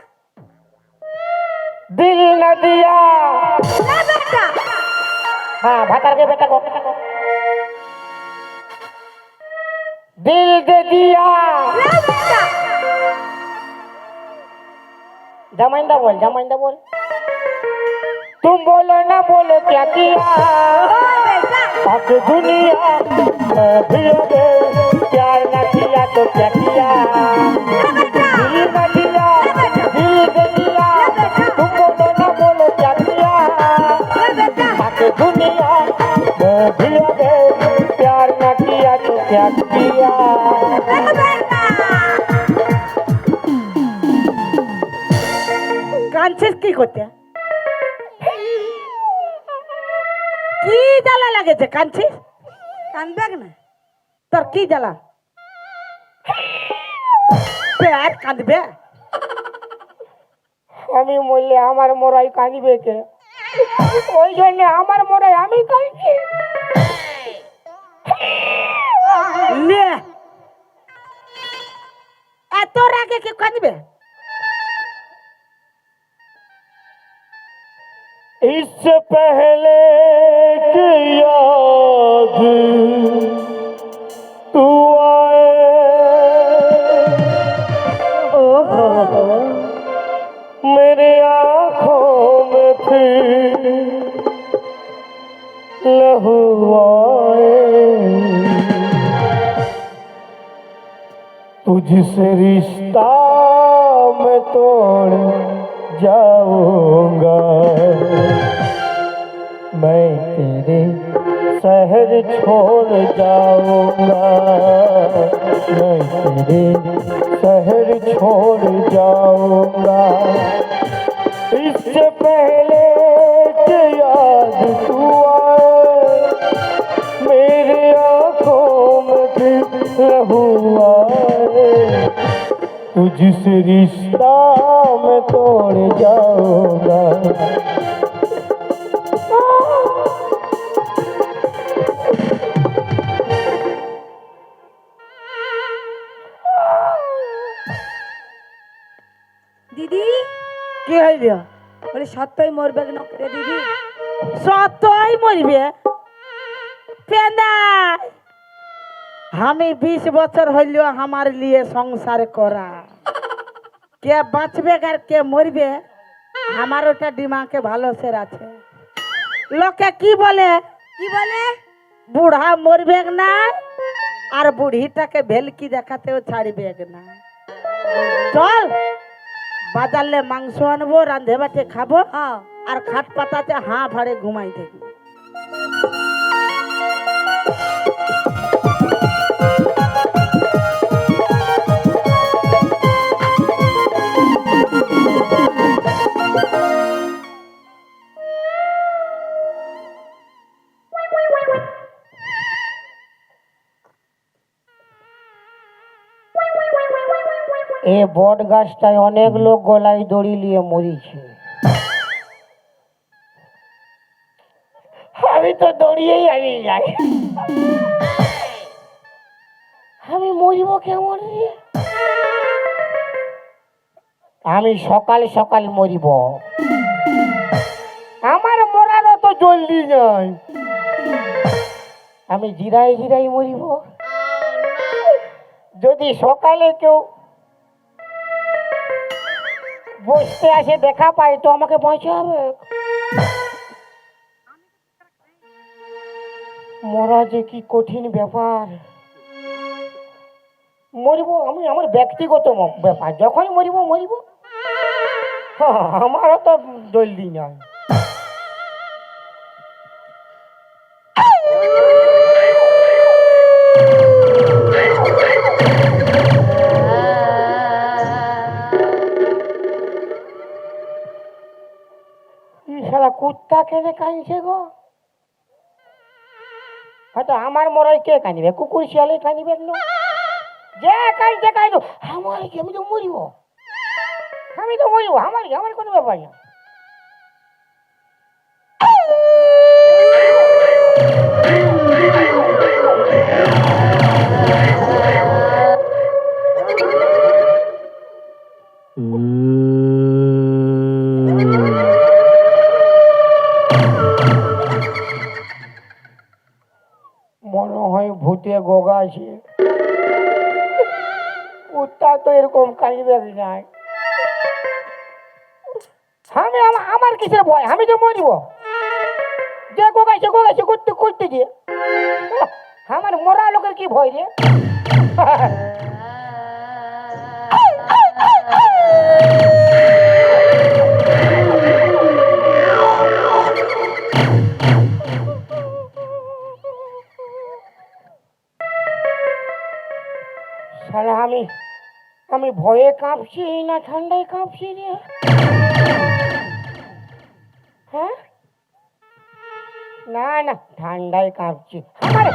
दिल न दिया। ना बेटा हाँ भातर के बेटा को दिल दे दिया। ना बेटा जमाइंदा बोल तुम बोलो ना बोलो क्या किया, ओ बेटा अब दुनिया में भी प्यार न तो क्या किया दिल न दिया दिल दे दिया तुम बोलो ना बोलो क्या किया बाकी दुनिया मैं भी अगर प्यार न किया तो क्या किया কাঁদছিস কি করতে? কি জ্বালা লাগেছে কাঁদছিস? কানবে না? তোর কি জ্বালা? আর কাঁদবে? আমি মরলে আমার মরাই কাঁদবে কে ওই জন্য আমার মরাই আমি কাঁদছি লে এত রাগে কি কাঁদবে? इससे पहले की याद तू आए मेरे आँखों में फिर लहू आए तुझसे रिश्ता मैं तोड़ जाऊंगा मैं तेरे शहर छोड़ जाऊंगा मैं तेरे शहर छोड़ जाऊंगा इससे पहले कि याद तू आए मेरे आँखों में फिर लहू आए तुझसे रिश्ता मैं तोड़ जाऊंगा দিদি কি হইল? বলে সত্যই মরবে না রে দিদি? সত্যই মরবে? পেন্দা আমি 20 বছর হইল আমার লিয়ে সংসার করা, কে বাঁচবে আর কে মরবে আমার ওটা দিমাগে ভালো সের আছে। লোকে কি বলে কি বলে? বুড়া মরবে না আর বুড়িটাকে ভেলকি দেখাতেও ছাড়বে না। চল বাজারলে মাংস আনবো, রাঁধে বাটে খাবো হ্যাঁ আর খাট পাতাতে হাঁ ভাড়ে ঘুমাই থাকি। এ বট গাছটায় অনেক লোক গলায় দড়ি নিয়ে মরিছে আমি তো দড়িয়েই হারিয়ে যাই আমি মরিব কেমন রে আমি সকাল সকাল মরিব আমার মরার তো জলদি নাই আমি জিরাই জিরাই মরিব যদি সকালে কেউ বসতে আসে দেখা পাই তো আমাকে বাঁচাবে মরা যে কি কঠিন ব্যাপার মরিব আমি আমার ব্যক্তিগত ব্যাপার যখনই মরিব মরিব আমারও তো জলদি নাই শালা কুত্তা কেনে কাঁদছে গো হয়তো আমার মরাই কে কাঁদবে কুকুর শিয়ালে কাঁদবে না যে কাঁদছে কাঁদো আমার কি আমি তো মরিব আমার কি আমার কোনো ব্যাপার না মনে হয় ভূতে গোগা আছে কুত্তা তো এরকম কাঁদবে না আমি আমার কিসের ভয় আমি তো মরিব যে গোগাইছে করতে করতে দিয়ে আমার মরা লোকের কি ভয় রে আমি ভয়ে কাঁপছি না ঠান্ডায় কাঁপছি রে? হ্যাঁ, না না, ঠান্ডায় কাঁপছি। আমার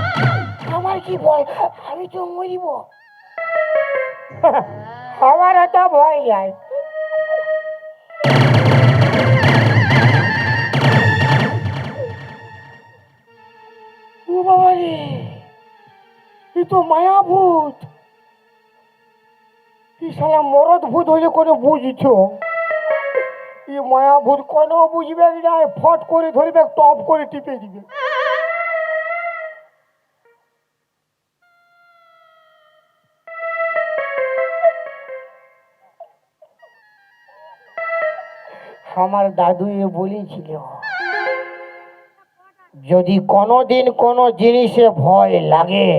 আমার কি ভয়, আমি তো মরিব। আমার তো ভয় যায়। ও বাবা রে, এ তো মায়া ভূত। কি শালা মরদ ভূত হইলে করে বুঝছো? এ মায়া ভূত কোনো বুঝবে না, ফট করে ধরবে, টপ করে টিপে দিবে। আমার দাদু এ বলেছিল, যদি কোনোদিন কোনো জিনিসে ভয় লাগে,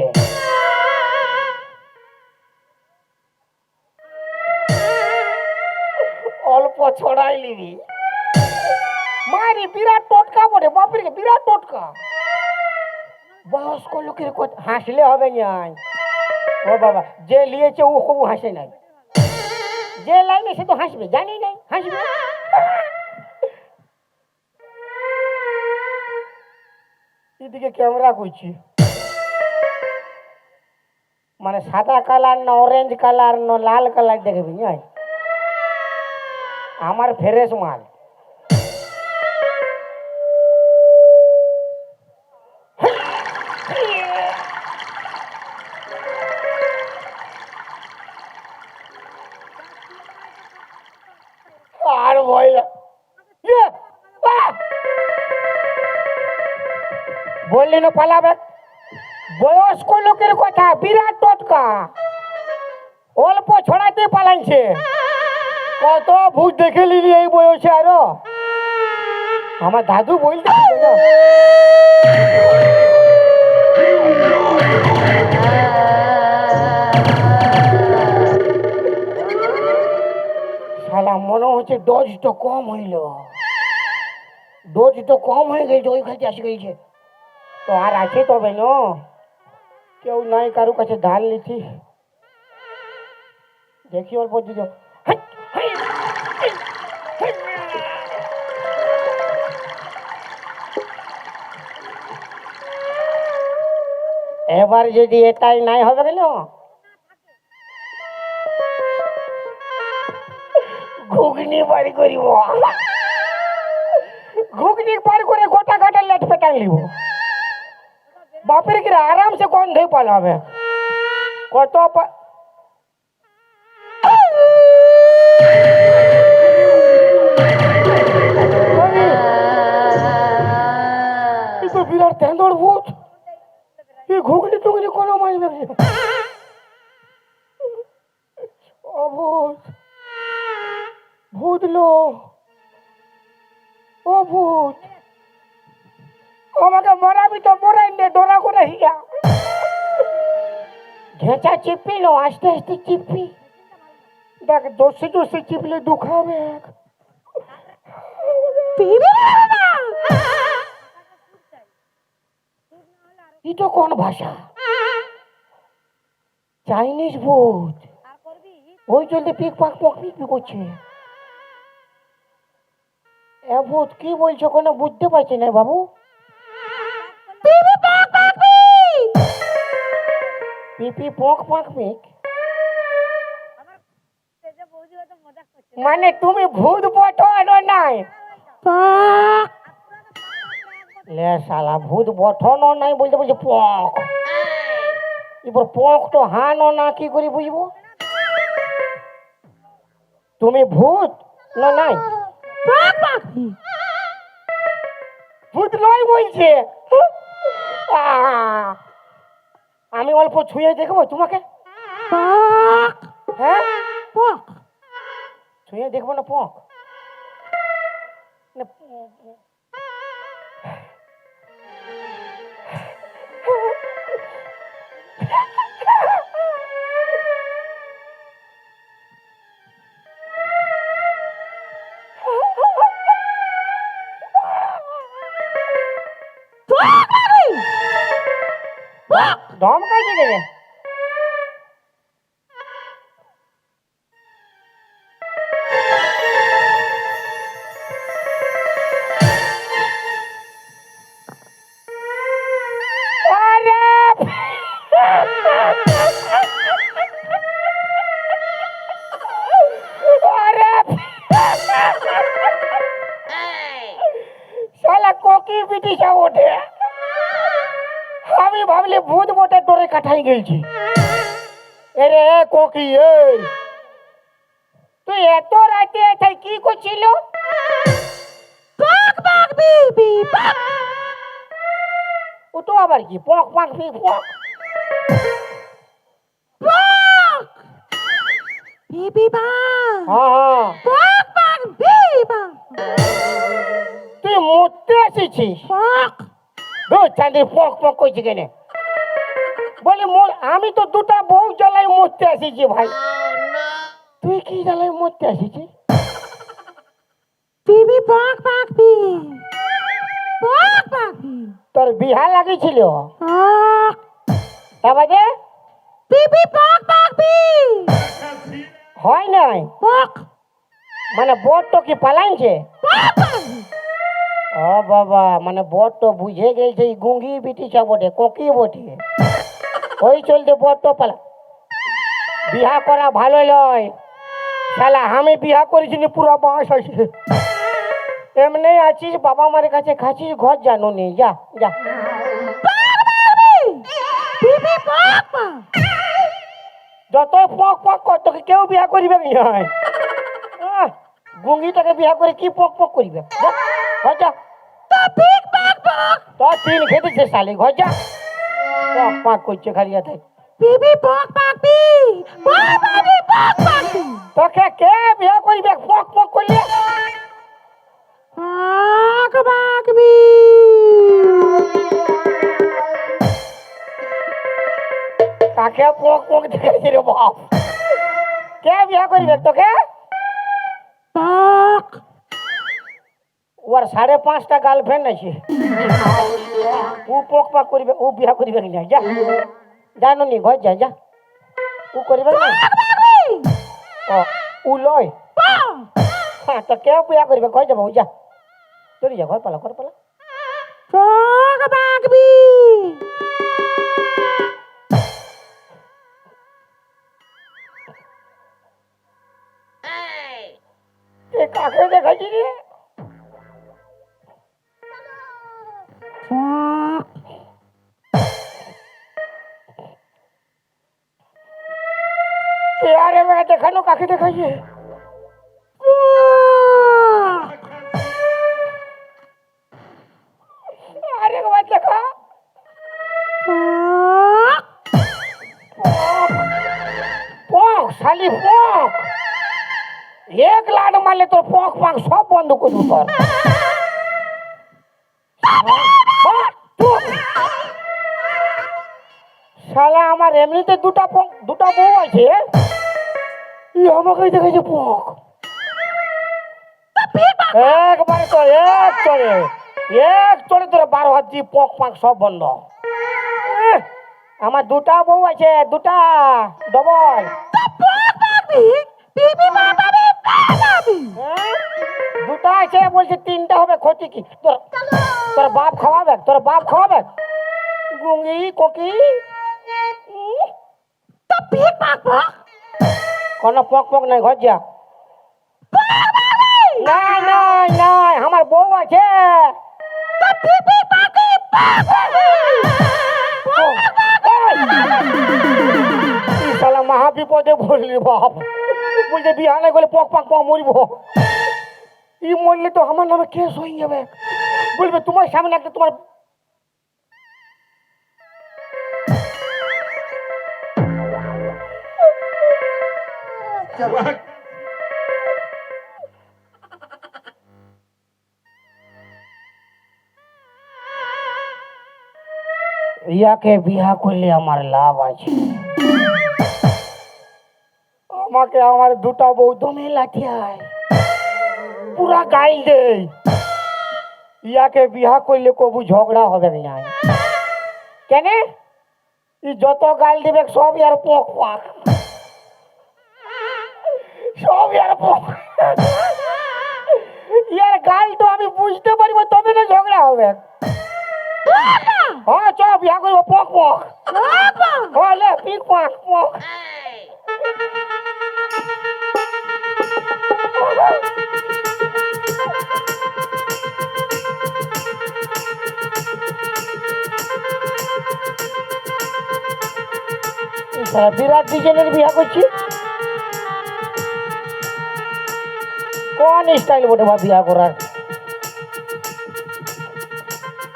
অল্প ছড়াই নিবি। মারি বিরাট টোটকা পড়ে, বাপরে বিরাট টোটকা। বয়স্ক লোকের কথা হাসলে হবে না। ও বাবা, যে লিয়েছে ও খুব হাসে নাই, যে লাইনে সে তো হাসবে, জানি নাই হাসবে। এদিকে ক্যামেরা করছি, মানে সাদা কালার না অরেঞ্জ কালার না লাল কালার দেখবি। আমার ফ্রেশ মাল। আর ভয় বললি না পালাবে। বয়স্ক লোকের কথা বিরাট টোটকা, অল্প ছড়াতে পালাইছে। কত ভূত দেখে নিলি এই বয়সে আরো। আমার দাদু বলতে না, শালা মনে হচ্ছে ডোজ তো কম হইল, ডোজ তো কম হয়ে গেছে, ওই কাছে আসে গেছে। তো আর আছে তবে ন কেউ নাই কারো কাছে ধার লিছি, দেখি অল্প দিল। এবার যদি এটাই নাই হবে কেন, ঘুগনি বাড়ি করিব। ঘুগনি পার করে গোটা কাটা লেট পেটাং লিব। বাপের কি আরামসে গন্ধে পালাবে। কত তো বিরাট তেন্দর ভূত। এই ঘুগনি টুগনি কোনো মারবে। অভূত ভূত লো, ও ভূত আমাকে মরাবি তো মরাই নে, ডোরা করে হিয়া। ঘেঁচা চিপি নো, আস্তে আস্তে চিপি। দেখ দোষে দোষে চিপলে দুখাবে। এটা কোন ভাষা? চাইনিজ ভূত। ওই চলতে পিক পাক পক পিক করছে। এ ভূত কি বলছো কোনো বুঝতে পারছি না বাবু। পিপি পক পাক পিক মানে তুমি ভূত বটো নাই? লে শালা ভূত বঠনও নাই বলতে বলছে পক। এবার পক তো হানো না, কি করি বুঝবো? তুমি ভূত না নাই? ভূত নয় বলছে। আমি অল্প ছুঁয়ে দেখবো তোমাকে? হ্যাঁ ছুঁয়ে দেখবো না পক? ধমকাই দিলে বিটি যা ওঠে আমি ভাবলি ভূত বটে তোরে কাঠাই গেছি এরে কোকি এই তুই এত রাতে এটাই কি করছিল পক পক বিবি পক ও তো আবার কি পক পাক পি পক পক বিবি বা হ্যাঁ পক পক বিবি বা তুই মরতে এসেছিস পক দু চাঁদের পক পক করছি কেন বলি আমি তো দুটা বউ জ্বালাই মরতে এসেছি ভাই তুই কি জ্বালাই মরতে এসেছিস বিবি পক পক বি পক পক বি তোর বিহা লাগিয়েছিল পক তারপরে বিবি পক পক বি হয় নাই পক মানে বট তো কি পালাইছে পক পক বি ও বাবা মানে বট তো বুঝে গেছে এই গুঙ্গি বিটিছা বটে কোকি বটে ওই চলতে বট তো পালা বিহা করা ভালো নয় শালা আমি বিহা করেছি নি পুরো বাঁশ আছে এমনি আছিস বাবা মার কাছে খাচ্ছিস ঘর জানো নি যা যা বিবি পক পক যত পক পক কর তোকে কেউ বিহা করিবে নয় গুঙ্গিটাকে বিহা করে কি পক পক করিবে যা, ঘর যা তো পিক পক পক তোর তিন খেতেছে শালি ঘর যা পক পক করছে খালিয়া তাই বিবি পক পক বি পক বিবি পক পক বি তোকে কে বিয়া করিবে পক পক করলে পক পক বি কাকে পক পক দেখাইছে রে বাপ কে বিয়া করিবে তোকে পক ওর 5.5টা গার্লফ্রেন্ড আছে ও পক পক করিবে ও বিয়া করিবে না যা জানো নি ঘর যা যা ও করিবে না ও ও লয় হ্যাঁ তো কে বিয়া করিবে ঘর যাবো যা চলি যা ঘর পালা পক পক বি এ কাকে দেখাইছি রে পক এ আরে মেয়ে দেখানো কাকে দেখাইছে আরে বাবা দেখা পক শালি পক এক লাট মারলে তোর পক পাক সব বন্ধ করবো তোর শালা আমার এমনিতে দুটা বউ আছে ই আমাকে দেখেছে পক একবারে তো এক চড়ে তোর 12 হাত দিয়ে পক পাক সব বন্ধ আমার দুটা বউ আছে দুটা ডবল দুটা আছে বলছে 3টা হবে ক্ষতি কি তোর বাপ খাওয়াবে গুঙ্গি কোকি কোনো পক পক নাই ঘর যা নাই আমার বউ আছে শালা মহা বিপদে পড়লি বাপ বলছে বিয়া নাই গেলে পক পাক পক মরিব ই মরলে তো আমার নামে কেস হয়ে যাবে বলবে তোমার সামনে একটা তোমার ইয়াকে বিয়া করলে আমার লাভ আছে আমাকে আমার দুটা বউ দমে লাঠিয়ায় পুরা গাইল দে ইয়াকে বিয়া করলে কবু ঝগড়া হবে না কেন ই যত গাল দিবে সব ইয়ার পক পাক সব ইয়ার পক ইয়ার গাল তো আমি বুঝতে পারবো তবে না ঝগড়া হবে হ্যাঁ চ বিয়া করবো পক পক হলে পিক পাক পক সারা বিরাট ডিজাইনের বিয়া করছি। কোন স্টাইল বটে বা বিয়া করার?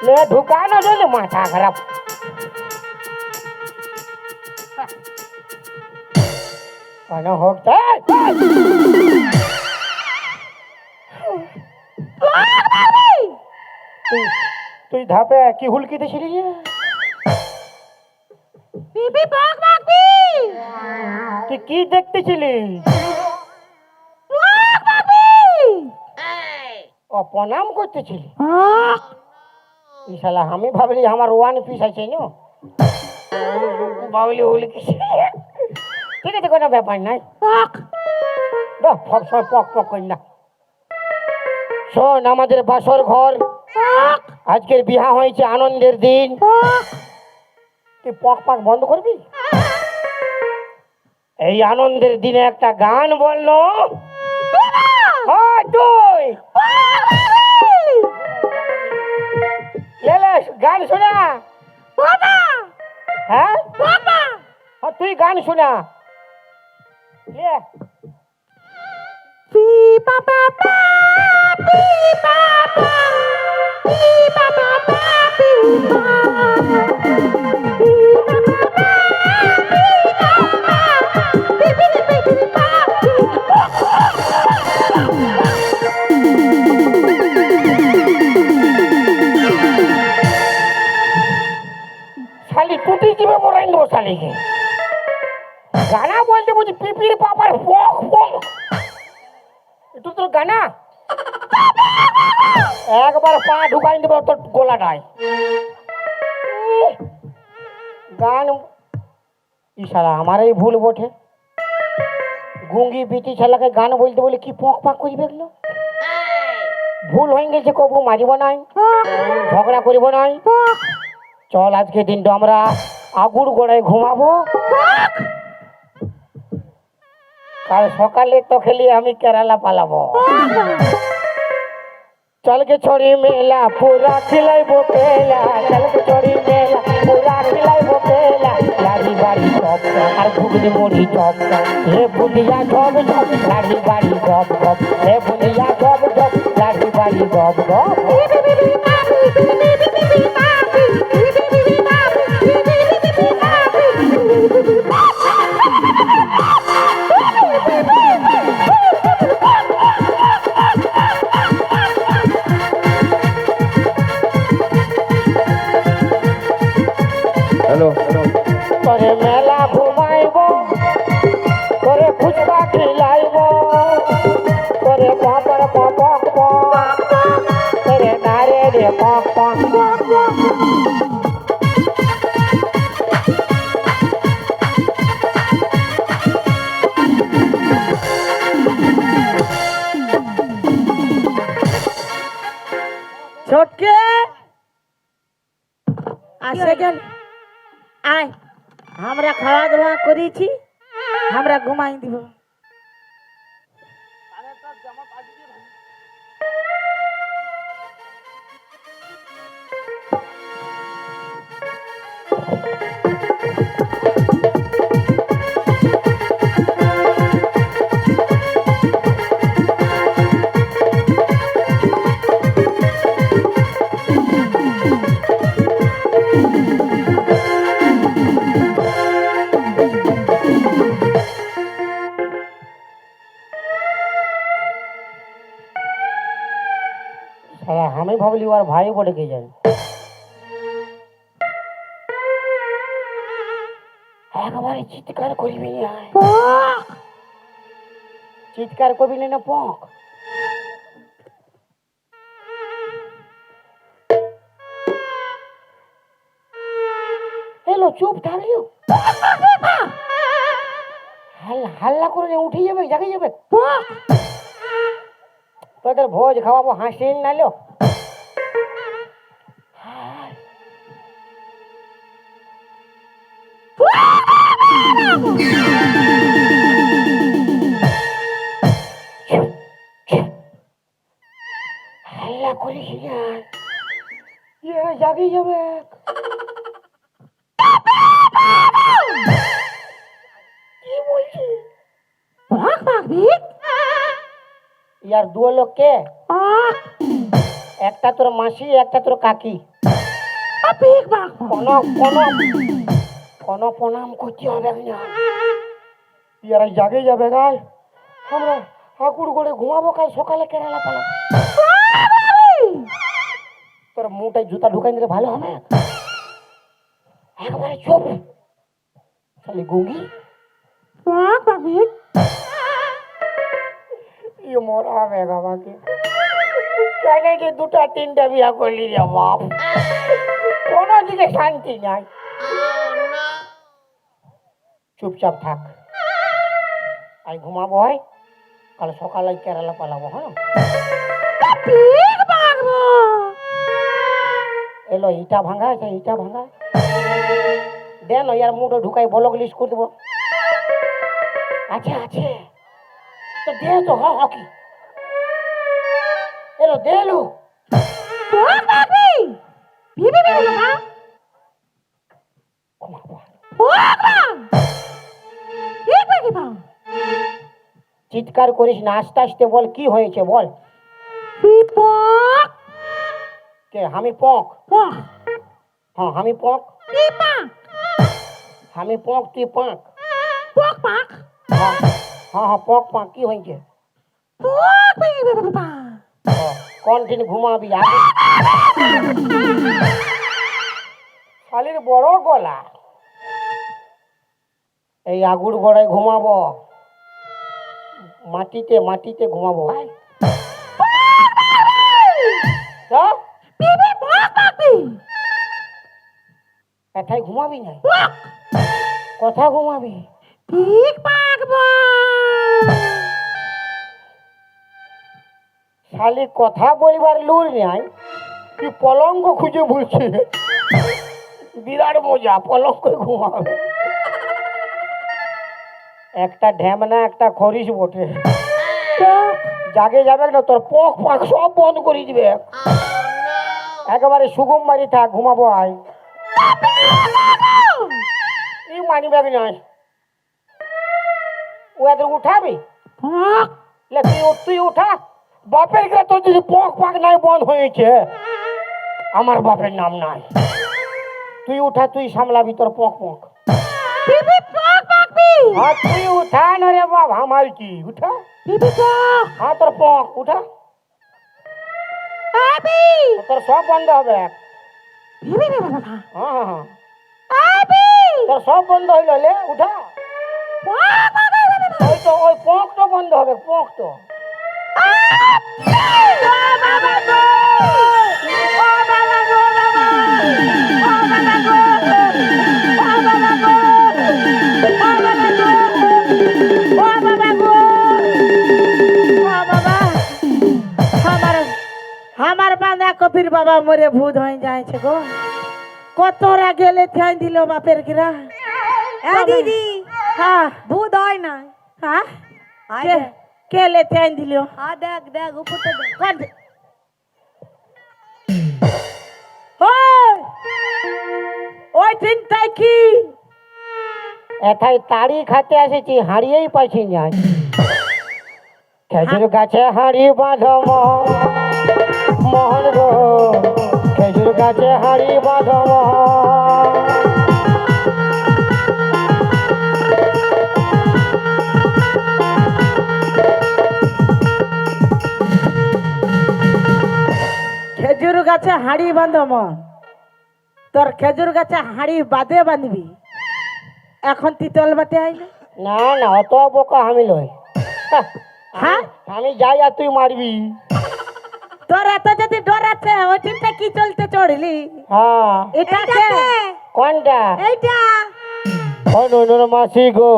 লে ঢুকানো চলে মাথা খারাপ। কেন হোক তুই ধাপে কি হুলকিতে ছিলি রে? তুই কি দেখতেছিলি? ও প্রণাম করতেছিলি? শালা আমি ভাবলি আমার ওয়ান পিস আছে না, ভাবলি হুলকি। ঠিক আছে, কোনো ব্যাপার নাই, সবসময় পক পক করি না। শোন, আমাদের বাসর ঘর, আজকের বিয়া হয়েছে, আনন্দের দিন। তুই পক পাক বন্ধ করবি? এই আনন্দের দিনে একটা গান বললো। তুই গান শোনা। হ্যাঁ, তুই গান শোনা। শালি টুটি জীবে মরাই নেবো শালিকে। গানা বলতে বুঝি পিপির পাপার পক পক, একটু তোর গানা একবার পা ঢুকাই দেবো তোর গোলাটায়। গান ইশারা আমারই ভুল বটে। গুঙ্গি বিটি ছেলেকে গান বলতে বলে কি পক পাক করি দেখলো। ভুল হয়ে গেছে, কবু মারিব নাই, ঝগড়া করিব নাই। চল আজকে দিনটা আমরা আগুর গোড়ায় ঘুমাবো, কাল সকালে তো খেলি আমি কেরালা পালাবো। চলকে ছড়ি মেলা পুরা খিলাইবো পেলা, চলকে ছড়ি মেলা পুরা খিলাইবো পেলা। লাড়ি বাড়ি চপ আর ঘুগনি মুড়ি চপ, হে বুলিয়া ঝপ ঝপ লাড়ি বাড়ি গপ গপ, হে বুলিয়া ঝপ ঝপ লাড়ি বাড়ি গপ গপ। হ্যালো, তোরে মেলা ঘুমাইব, তোরে ফুচকা খিলাইব, তোরে পাপড় পক পক, তোরে নারে রে পক পক। ছোটকে আসে গেল, আয় আমরা খাওয়া দাওয়া করেছি, আমরা ঘুমাই দিব। আমি ভাবলি ওর ভাই বলে কে জানি। একবারে চিৎকার করবি না, চিৎকার করবি না পক। এলো চুপ থাকলিও, হাল্লা করে উঠে যাবে, জাগে যাবে। তোদের ভোজ খাওয়াবো, হাসিন নাইলো। হাল্লা করিস না, জাগিয়ে যাবে। ইয়ার দুও লোক কে? একটা তোর মাসি, একটা তোর কাকি। কোনো কোনো কোনো প্রণাম করতে হবে না। ইয়ারা জাগে যাবে গাই, আমরা ঠাকুর করে ঘুমাবো, কাল সকালে কেরালা পালাম। তোর মুটায় জুতা ঢুকাই দিলে ভালো হবে। একবারে চুপ খালি গুঙ্গি মরা হবে আমাকে। কেন যে দুটা তিনটা বিয়া করলি রে বাপ, কোনো দিকে শান্তি নাই। চুপচাপ থাক, আই ঘুমাবো, হয় কাল সকালে কেরালা পালাবো। হ্যাঁ এলো ইটা ভাঙা আছে, ইটা ভাঙা দেন ইয়ার মুঠো ঢুকাই ব্লক লিস্ট করে দেবো। আছে আছে তো দে তো, হকি এলো দে এলো। চিৎকার করিস না, আস্তে আস্তে বল কি হয়েছে বল। কে আমি পক? হ্যাঁ আমি পক, আমি পক তুই পাক। হ্যাঁ হ্যাঁ হ্যাঁ পক পাক, কি হয়েছে? কোন দিন ঘুমাবি? আগে শালির বড় গলা, এই আগুর গড়ায় ঘুমাবো, মাটিতে মাটিতে ঘুমাবো। এটাই ঘুমাবি না, কথা ঘুমাবি। শালি কথা বলিবার লুর নাই, তুই পলঙ্ক খুঁজে বলছি। বিরাট মজা, পলঙ্ক ঘুমাবে। একটা ঢ্যামনা একটা খরিস বটে, জাগে যাবে না, তোর পক পাক সব বন্ধ করে দিবে। একেবারে সুগম বাড়ি থাক, ঘুমাবো। আয় এই মানি ব্যাগ নাই, ও এদের উঠাবি? তুই উঠা, বাপের কে তোর যদি পক পাক নাই বন্ধ হয়েছে, আমার বাপের নাম নাই। তুই উঠা, তুই সামলাবি তোর পক পক। হ্যাঁ তুই উঠা না রে বাপ, আমার কি উঠা। হ্যাঁ তোর পক উঠা, তোর সব বন্ধ হবে। হ্যাঁ হ্যাঁ হ্যাঁ তোর সব বন্ধ হইল, লে উঠা। ওই তো ওই পকটা বন্ধ হবে, পক তো। আমার বাঁধা কপির বাবা মরে ভূত হয়ে যাইছে গো। কতরা গেলে ধ্যান দিল বাপের গিরা। দিদি হ্যাঁ ভূত হয় না। হ্যাঁ আয় দেখ, কেলে ধ্যান দিল। দেখ দেখ উপরটা দেখ। কোন ওই ওই তিনটাই কি এথায় তাড়ি খাতে এসেছি, হারিয়েই পাইছি না। খেজুর গাছে হাড়ি বাঁধো মোহন গো, খেজুর গাছে হাড়ি বাঁধো। খেজুর গাছে হাড়ি বাঁধম, তোর খেজুর গাছে হাড়ি বাঁধে বাঁধবি। এখন তিতল বাটে আইলে না না, অত বোকা আমি লই। হ্যাঁ আমি যাই আর তুই মারবি। তোর এত যদি ডর আছে, ওই তিনটা কি চলতে চড়লি? হ্যাঁ এটা কোনটা? এইটা অনুর মাসি গো,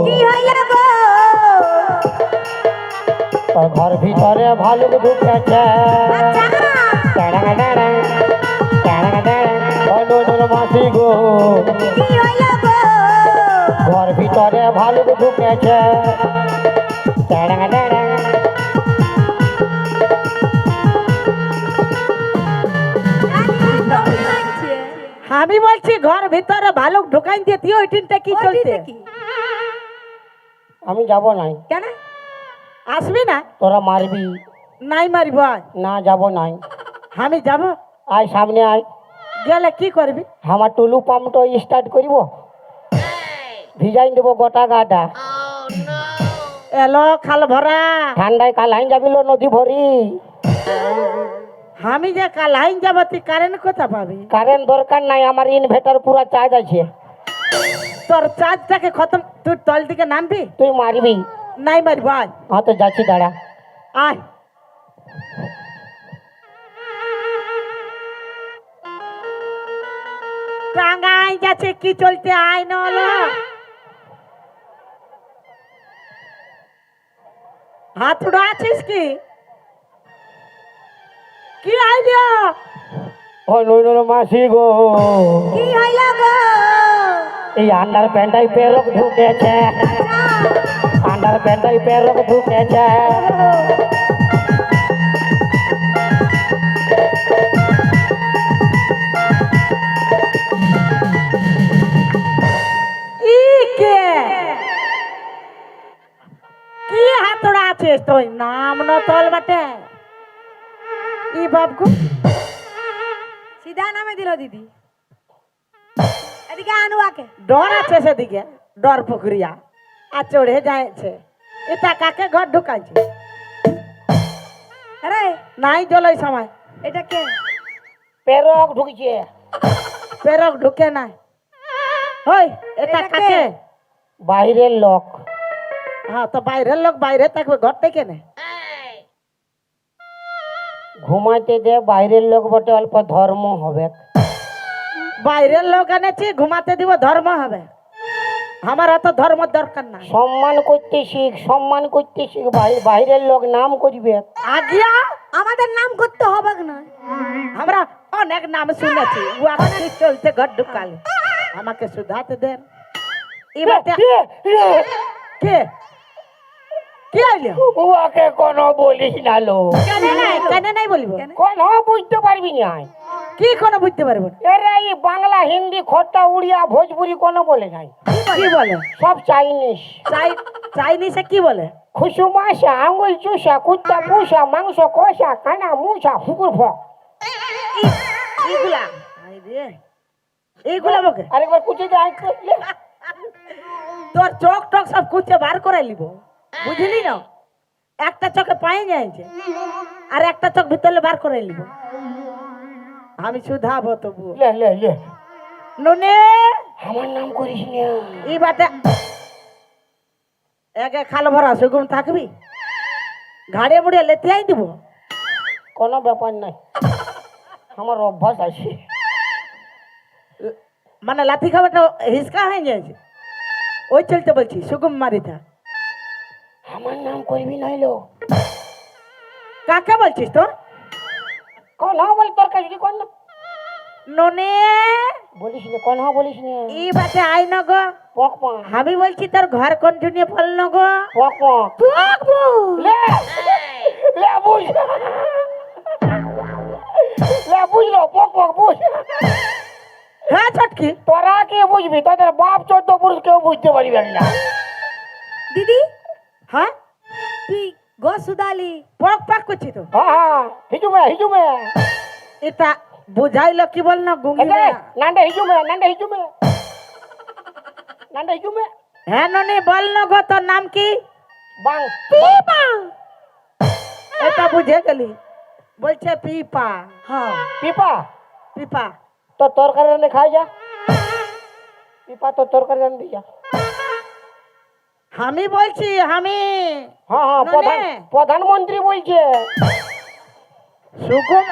কি হইল গো? তোর ঘর ভিতরে ভালুক ঢুকেছে। অনুর মাসি গো, কি হইল গো? ঘর ভিতরে ভালুক ঢুকেছে। আমি বলছি ঘর ভিতরে ভালুক ঢোকাই দিয়ে তুই ওই তিনটা কি চলতে? আমি যাব নাই। কেন? আসবি না? তোরা মারবি নাই মারিব আয়। না, যাব নাই। আমি যাব। আয় সামনে আয়। গেলে কি করবি? আমার টুলু পাম্পটা স্টার্ট করিব, ভিজাই দেবো গোটা গাটা। এলো খাল ভরা। ঠান্ডায় কালাইন যাবিল নদী ভরি। আমি যে কালাইন যাব, তুই কারেন্ট কোথা পাবি? কারেন্ট দরকার নাই, আমার ইনভার্টার পুরা চার্জ আছে। তোর চার্জটাকে খতম, তুই তল দিকে নামবি? তুই মারবি? নাই মারিব আয়। হ্যাঁ তো যাচ্ছি, দাঁড়া। আয়। টাঙ্গাই যাচ্ছে কি চলতে, আয় নলো। হাত উড়া আছিস কি? কি আইডিয়া? ও নইল মাসি গো, কি হইল গো? এই আন্ডার প্যান্টাই পেরক ঢুকেছে, আন্ডার প্যান্টাই পেরক ঢুকেছে। ই কে? কি হাত উড়া আছিস তুই? নাম ন তল বাটে। ই বাবগু সিধা নামে দিল দিদি। এদিকে আনুয়াকে। ডর আছে সেদিকে, ডর পুকুরিয়া আর চড়ে যাচ্ছে। এটা কাকে ঘর ঢুকাইছে? আরে নাই জলই সময়। এটা কে? পেরক ঢুকছে। পেরক ঢুকে নাই। হই, এটা এটা কে? কাকে? বাইরের লোক। হ্যাঁ, তো বাইরের লোক বাইরে থাকবে, ঘরটা কেনে? ঘুমাইতে দে, বাইরের লোক বটে, অল্প ধর্ম হবে। বাইরের লোক এনেছি, ঘুমাতে দিব, ধর্ম হবে? আমার অত ধর্ম দরকার নাই। সম্মান করতে শিখ, সম্মান করতে শিখ। বাইরের লোক নাম করবে। আগিয়া আমাদের নাম করতে হবে না। আমরা অনেক নাম শুনেছি। ও আমাকে চলতে ঘর ঢুকালে, আমাকে শুধাতে দেন। এবার কে কে আইলো? উহাকে কোনো বলিস না লো। কেন নাই বলিব? কোন বুঝতে পারবি না। কি কোনো বুঝতে পারবো না? এরে এই বাংলা, হিন্দি, খোট্টা, উড়িয়া, ভোজপুরি কোনো বলে নাই, কি বলে? সব চাইনিজ। চাইনিজে কি বলে? খুশু মাসা, আঙুল চুষা, কুত্তা পুষা, মাংস কষা, কানা মুছা, ফুকুর ফক। এইগুলা এইগুলা বকে? আরেকবার কুচে যায়। তোর চোখ টক সব কুচে বার করে লিব, বুঝলি না? একটা চোখে পাই যাইছে, আর একটা চোখ ভিতরে বার করে লিব। আমি শুধাবো তবু। লে লে লে, নুনে আমার নাম করিস না। এই বাটে একে খাল ভরা সুগুম থাকবি, ঘাড়ে মুড়ে লেতে আই দিব। কোনো ব্যাপার নাই, আমার অভ্যাস আছে। মানে লাথি খাবারটা হিসকা হয়ে যাচ্ছে, ওই চলতে বলছি সুগুম মারিতা। আমার নাম করবি নাইলো। কাকে বলছিস তোর? কোন বল, তোর কাছে কোন না ননে বলিস না, কোন বলিস না। এই বাটে আই ন গো। পক পক আমি বলছি তোর ঘর কোন জুনিয়ে ফল ন গো। পক পক লে লে বুঝ, লে বুঝলো, পক পক বুঝ। হ্যাঁ ছটকি, তোরা কে বুঝবি? তোদের বাপ 14 পুরুষ কেউ বুঝতে পারবি না। দিদি হ্যাঁ তুই গো সুদালি। পক পাক করছি তো। হ্যাঁ হিজুমে হিজুমে, এটা বুঝাইলো কি বল না গুঙ্গি না? নান্ডা হিজুমে, নান্ডা হিজুমে, নান্ডা হিজুমে। হ্যাঁ ননি বল না গো, তোর নাম কি? বাং পিপা। এটা বুঝে গেলি, বলছে পিপা। হ্যাঁ পিপা। পিপা তো তরকারি রান্না খাই যা, পিপা তো তরকারি রান্না দিয়া। আমি বলছি আমি। হ্যাঁ হ্যাঁ, ননে। প্রধানমন্ত্রী বলছে। সুগুম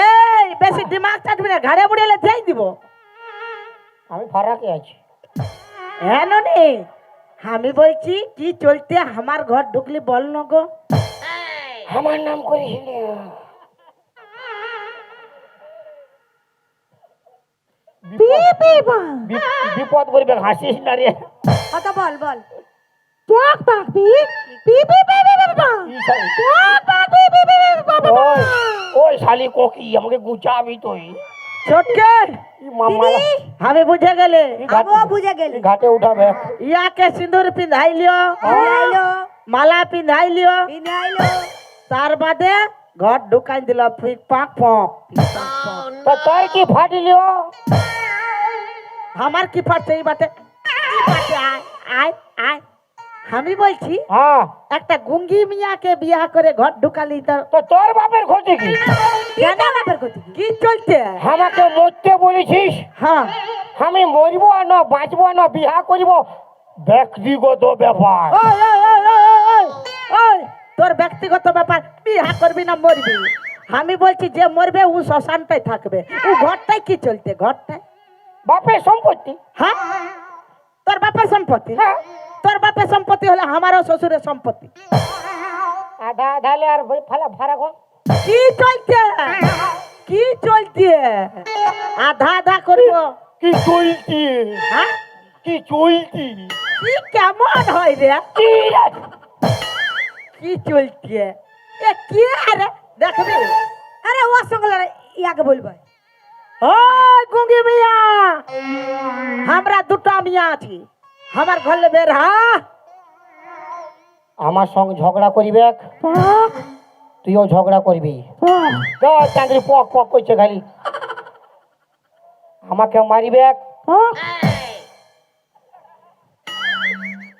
এই বেশি দিমাগ চাটবি না, ঘাড়ে বুড়েলে যাই দিব। আমি ফারাকে আছি। হ্যাঁ ননি, আমি বলছি কি চলতে আমার ঘর ঢুকলি বল না গো। আমার নাম করিস না। বিপদ করবে, হাসিস না রে। কথা বল বল। পক পাক P P P P P P পক পাক পি পি পি পি। ওই ওই শালি কোকি, আমাকে গুচাবি তুই। ছোটকে মামা আমি বুঝে গেলে, আমিও বুঝে গেলি। ঘাটে উঠাবে। ইয়াকে সিঁদুর পিন্ধাইলিও, আইলো মালা পিন্ধাইলিও পিনে আইলো তার বাদে ঘর ঢুকাই দিল ফিক পাক পক তো তোর কি ফাটিলিও আমার কি ফাটছে এই বাটে আয় আয় আয় আমি বলছি হ্যাঁ একটা গুঙ্গি মিয়াকে বিয়া করে ঘর ঢুকালি তো তো তোর বাপের ক্ষতি কি কেন বাপের ক্ষতি কি? কি চলছে আমাকে মরতে বলেছিস হ্যাঁ আমি মরবো আর না বাঁচবো না বিহা করিব ব্যক্তিগত ব্যাপার ওই ওই ওই ওই ওই ওই তোর ব্যক্তিগত ব্যাপার বিয়া করবি না মরবি আমি বলছি যে মরবে ও শ্মশানটাই থাকবে ও ঘরটাই কি চলতে ঘরটাই বাপের সম্পত্তি হ্যাঁ তোর বাপের সম্পত্তি হ্যাঁ তোর বাপের সম্পত্তি হলে আমারও শ্বশুরের সম্পত্তি আধা আধালে আর ফালা ভাড়া কর কি চলছে কি চলছে আধা আধা করবো কি চলতি হ্যাঁ কি চলতি কি কেমন হয় রে কি রে? কি চলছে এ কি আরে দেখবি আরে ওর সঙ্গে ইয়াকে বলবো ওই গুঙ্গি মিয়া আমরা দুটা মিয়া আছি আমার ঘরে বের হ্যাঁ আমার সঙ্গে ঝগড়া করিবে তুইও ঝগড়া করবি চাকরি পক পক করছে খালি আমাকে মারিবে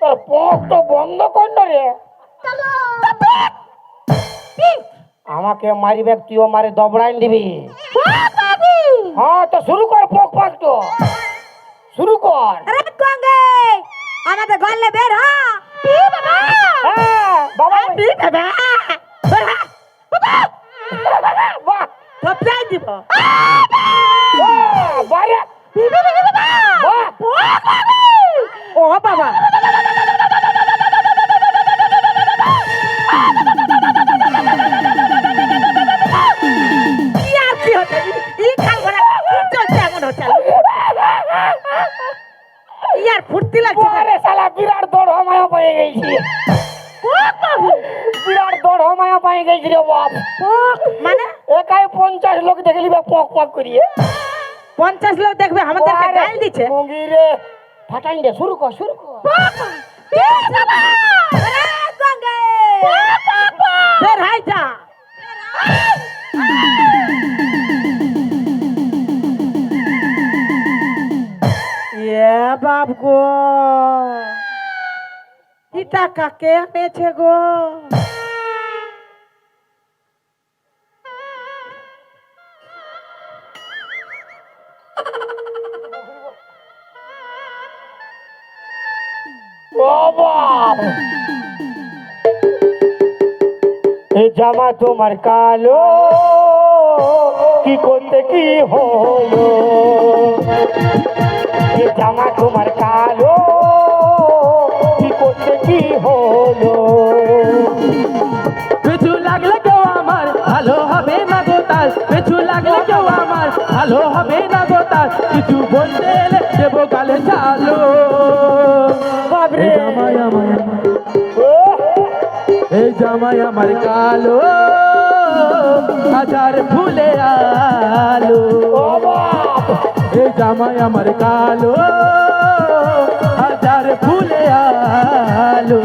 তোর পক তো বন্ধ কর না রে আমাকে মারিবে তুইও মারে দবড়াইন দিবি হ্যাঁ তো শুরু কর পক পক তো শুরু কর আরে গঙ্গে আমাদের ঘরে বের হ হ্যাঁ বাবা বাহ থপড়াই দিব বারে বাহ ও বাবা কি আর কি হচ্ছে ই খাল ভরা কি চলছে এমন হচ্ছে ইয়ার ফুর্তি লাগছে না। আরে শালা বিরাট দৌড় মায়া পেয়ে গেছি বিরাট দৌড় মায়া পেয়ে গেছি রে বাপ মানে একাই 50 লোক দেখলি পক পক করিয়ে 50 লোক দেখবে আমাদেরকে গাল দিচ্ছে মুঙ্গি রে ফাটাই দে শুরু কর গঙ্গে বের হাই যা এ বাপ গো এটা কাকে এনেছে গো বাবা এই জামা তোমার কালো কি করতে কি হলো এই জামা তোমার কালো কি করতে কি হলো পিছু লাগলে কেউ আমার ভালো হবে না গো তার পিছু লাগলে কেউ আমার ভালো হবে না গো তার কিছু বলতে এলে দেবো গালে চালো বাবরে এই জামাই আমার কালো হাজার ফুলে আলো এই জামাই আমার কালো হাজার ফুলে আলো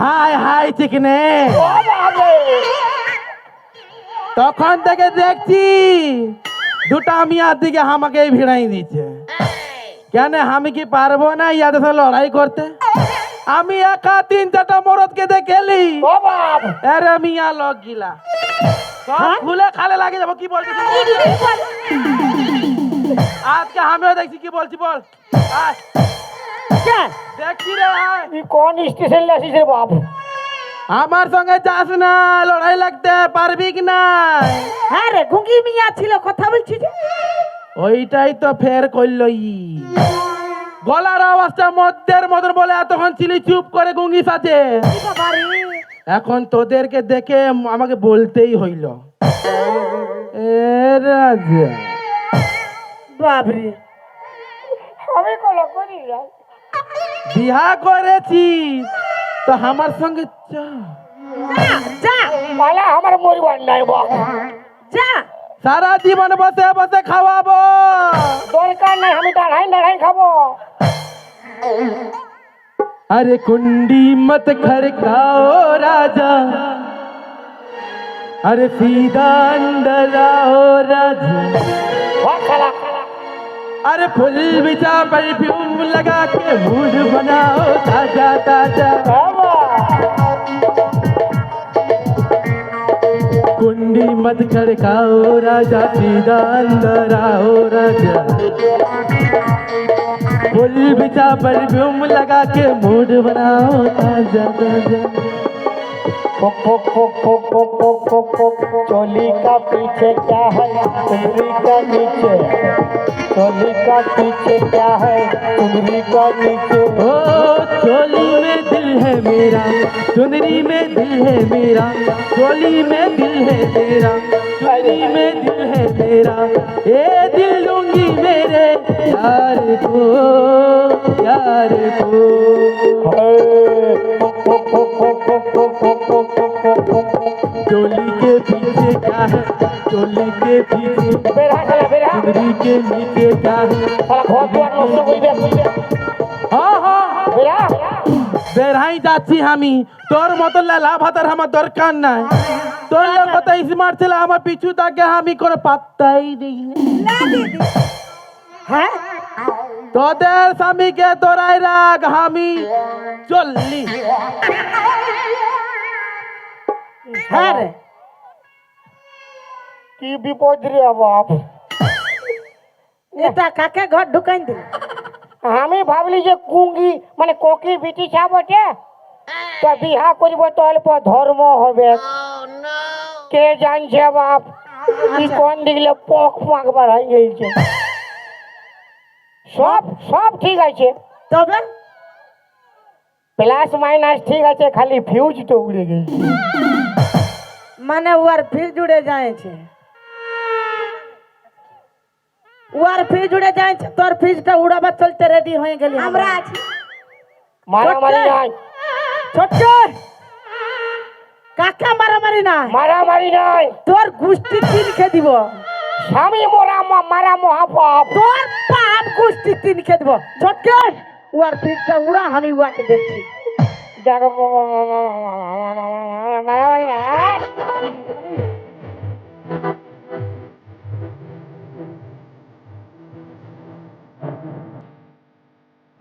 হাই হাই চিকনে তখন থেকে দেখছি দুটা মিয়ার দিকে আমাকে ভিড়াই দিচ্ছে কেন আমি কি পারবো না ইয়াদের সাথে লড়াই করতে আমি একা 3-4টা মরদকে দেখেলি আরে মিয়া লোক গিলা সব খুলে খালে লাগে যাবো কি বলছিস আজকে আমিও দেখছি কি বলছি বল আয়। দেখছি রে আয়। তুই কোন স্টেশন আসিস রে বাপ আমার সঙ্গে যাস না লড়াই লাগতে পারবি কি না হ্যাঁ রে গুঙ্গি মিয়া ছিল কথা বলছি যে ওইটাই তো ফের করলো গলার আওয়াজটা মধ্যের মতন বলে এতক্ষণ ছিলি চুপ করে গুঙ্গি সাথে এখন তোদেরকে দেখে আমাকে বলতেই হইল এ রাজা বাবরে আমি কলো করি রে বিহা করেছি তো আমার সঙ্গে চা যা মালা আমার মরিবার নাই বাপ যা সারা জীবন বসে বসে খাওয়াবো দরকার নাই আমি দাঁড়াই দাঁড়াই খাবো अरे कुंडी मत खड़काओ राजा, अरे सीधा अंदर आओ राजा। अरे फुल बिछा परफ्यूम लगा के मूड बनाओ ताजा ताजा। कुंडी मत खड़काओ राजा, सीधा अंदर आओ राजा। फुल बिछा परफ्यूम लगा के मूड बनाओ ताजा ताजा। चोली का पीछे क्या है चुनरी का नीचे, चोली का पीछे क्या है चुनरी का नीचे। ओ चोली में दिल है मेरा, चुनरी में दिल है मेरा, चोली में दिल है तेरा, चुनरी में दिल है तेरा। ये दिल दूंगी मेरे यार को, यार को। चोली के पीछे क्या है, चोली के पीछे, चुनरी के नीचे क्या है। हाँ हाँ বেড়াই যাচ্ছি আমি, তোর মতো লালা ভাতার আমার দরকার নাই। তোর কত স্মার্ট ছেলে আমার পিছু থাকে, আমি কোনো পাত্তাই দিই না। হ্যাঁ তোদের স্বামীকে তোরাই রাখ, আমি চললি। হ্যাঁ রে কি বিপদ রে বাপ। এটা কাকে ঘর ঢুকাই দিল? আমি ভাবলি যে কুঙ্গি মানে কোকির বিটি ছা বটে, তো বিহা করিব তো অল্প ধর্ম হবে। কে জানছে বাপ কি কোন দিলে পক পাক বাড়াই গেছে। সব সব ঠিক আছে, তবে প্লাস মাইনাস ঠিক আছে, খালি ফিউজ তো উড়ে গেছে। মানে ওর ফ্রিজ উড়ে যায়ছে, ওর ফ্রিজ উড়ে যায়ছে, তোর ফ্রিজটা উড়াবার চলতে রেডি হয়ে গেলি। আমরা আছি। মারামারি নাই, ছোট্ট কাকা মারামারি না, মারামারি নাই। তোর গুষ্টি তিন খেয়ে দিব, স্বামী মোরা মারা মহাপাপ। তোর পাপ গুষ্টি তিন খেয়ে দিব। ছোট্ট ওর ফ্রিজটা উড়া, আমি উড়াকে দেখছি। দেখো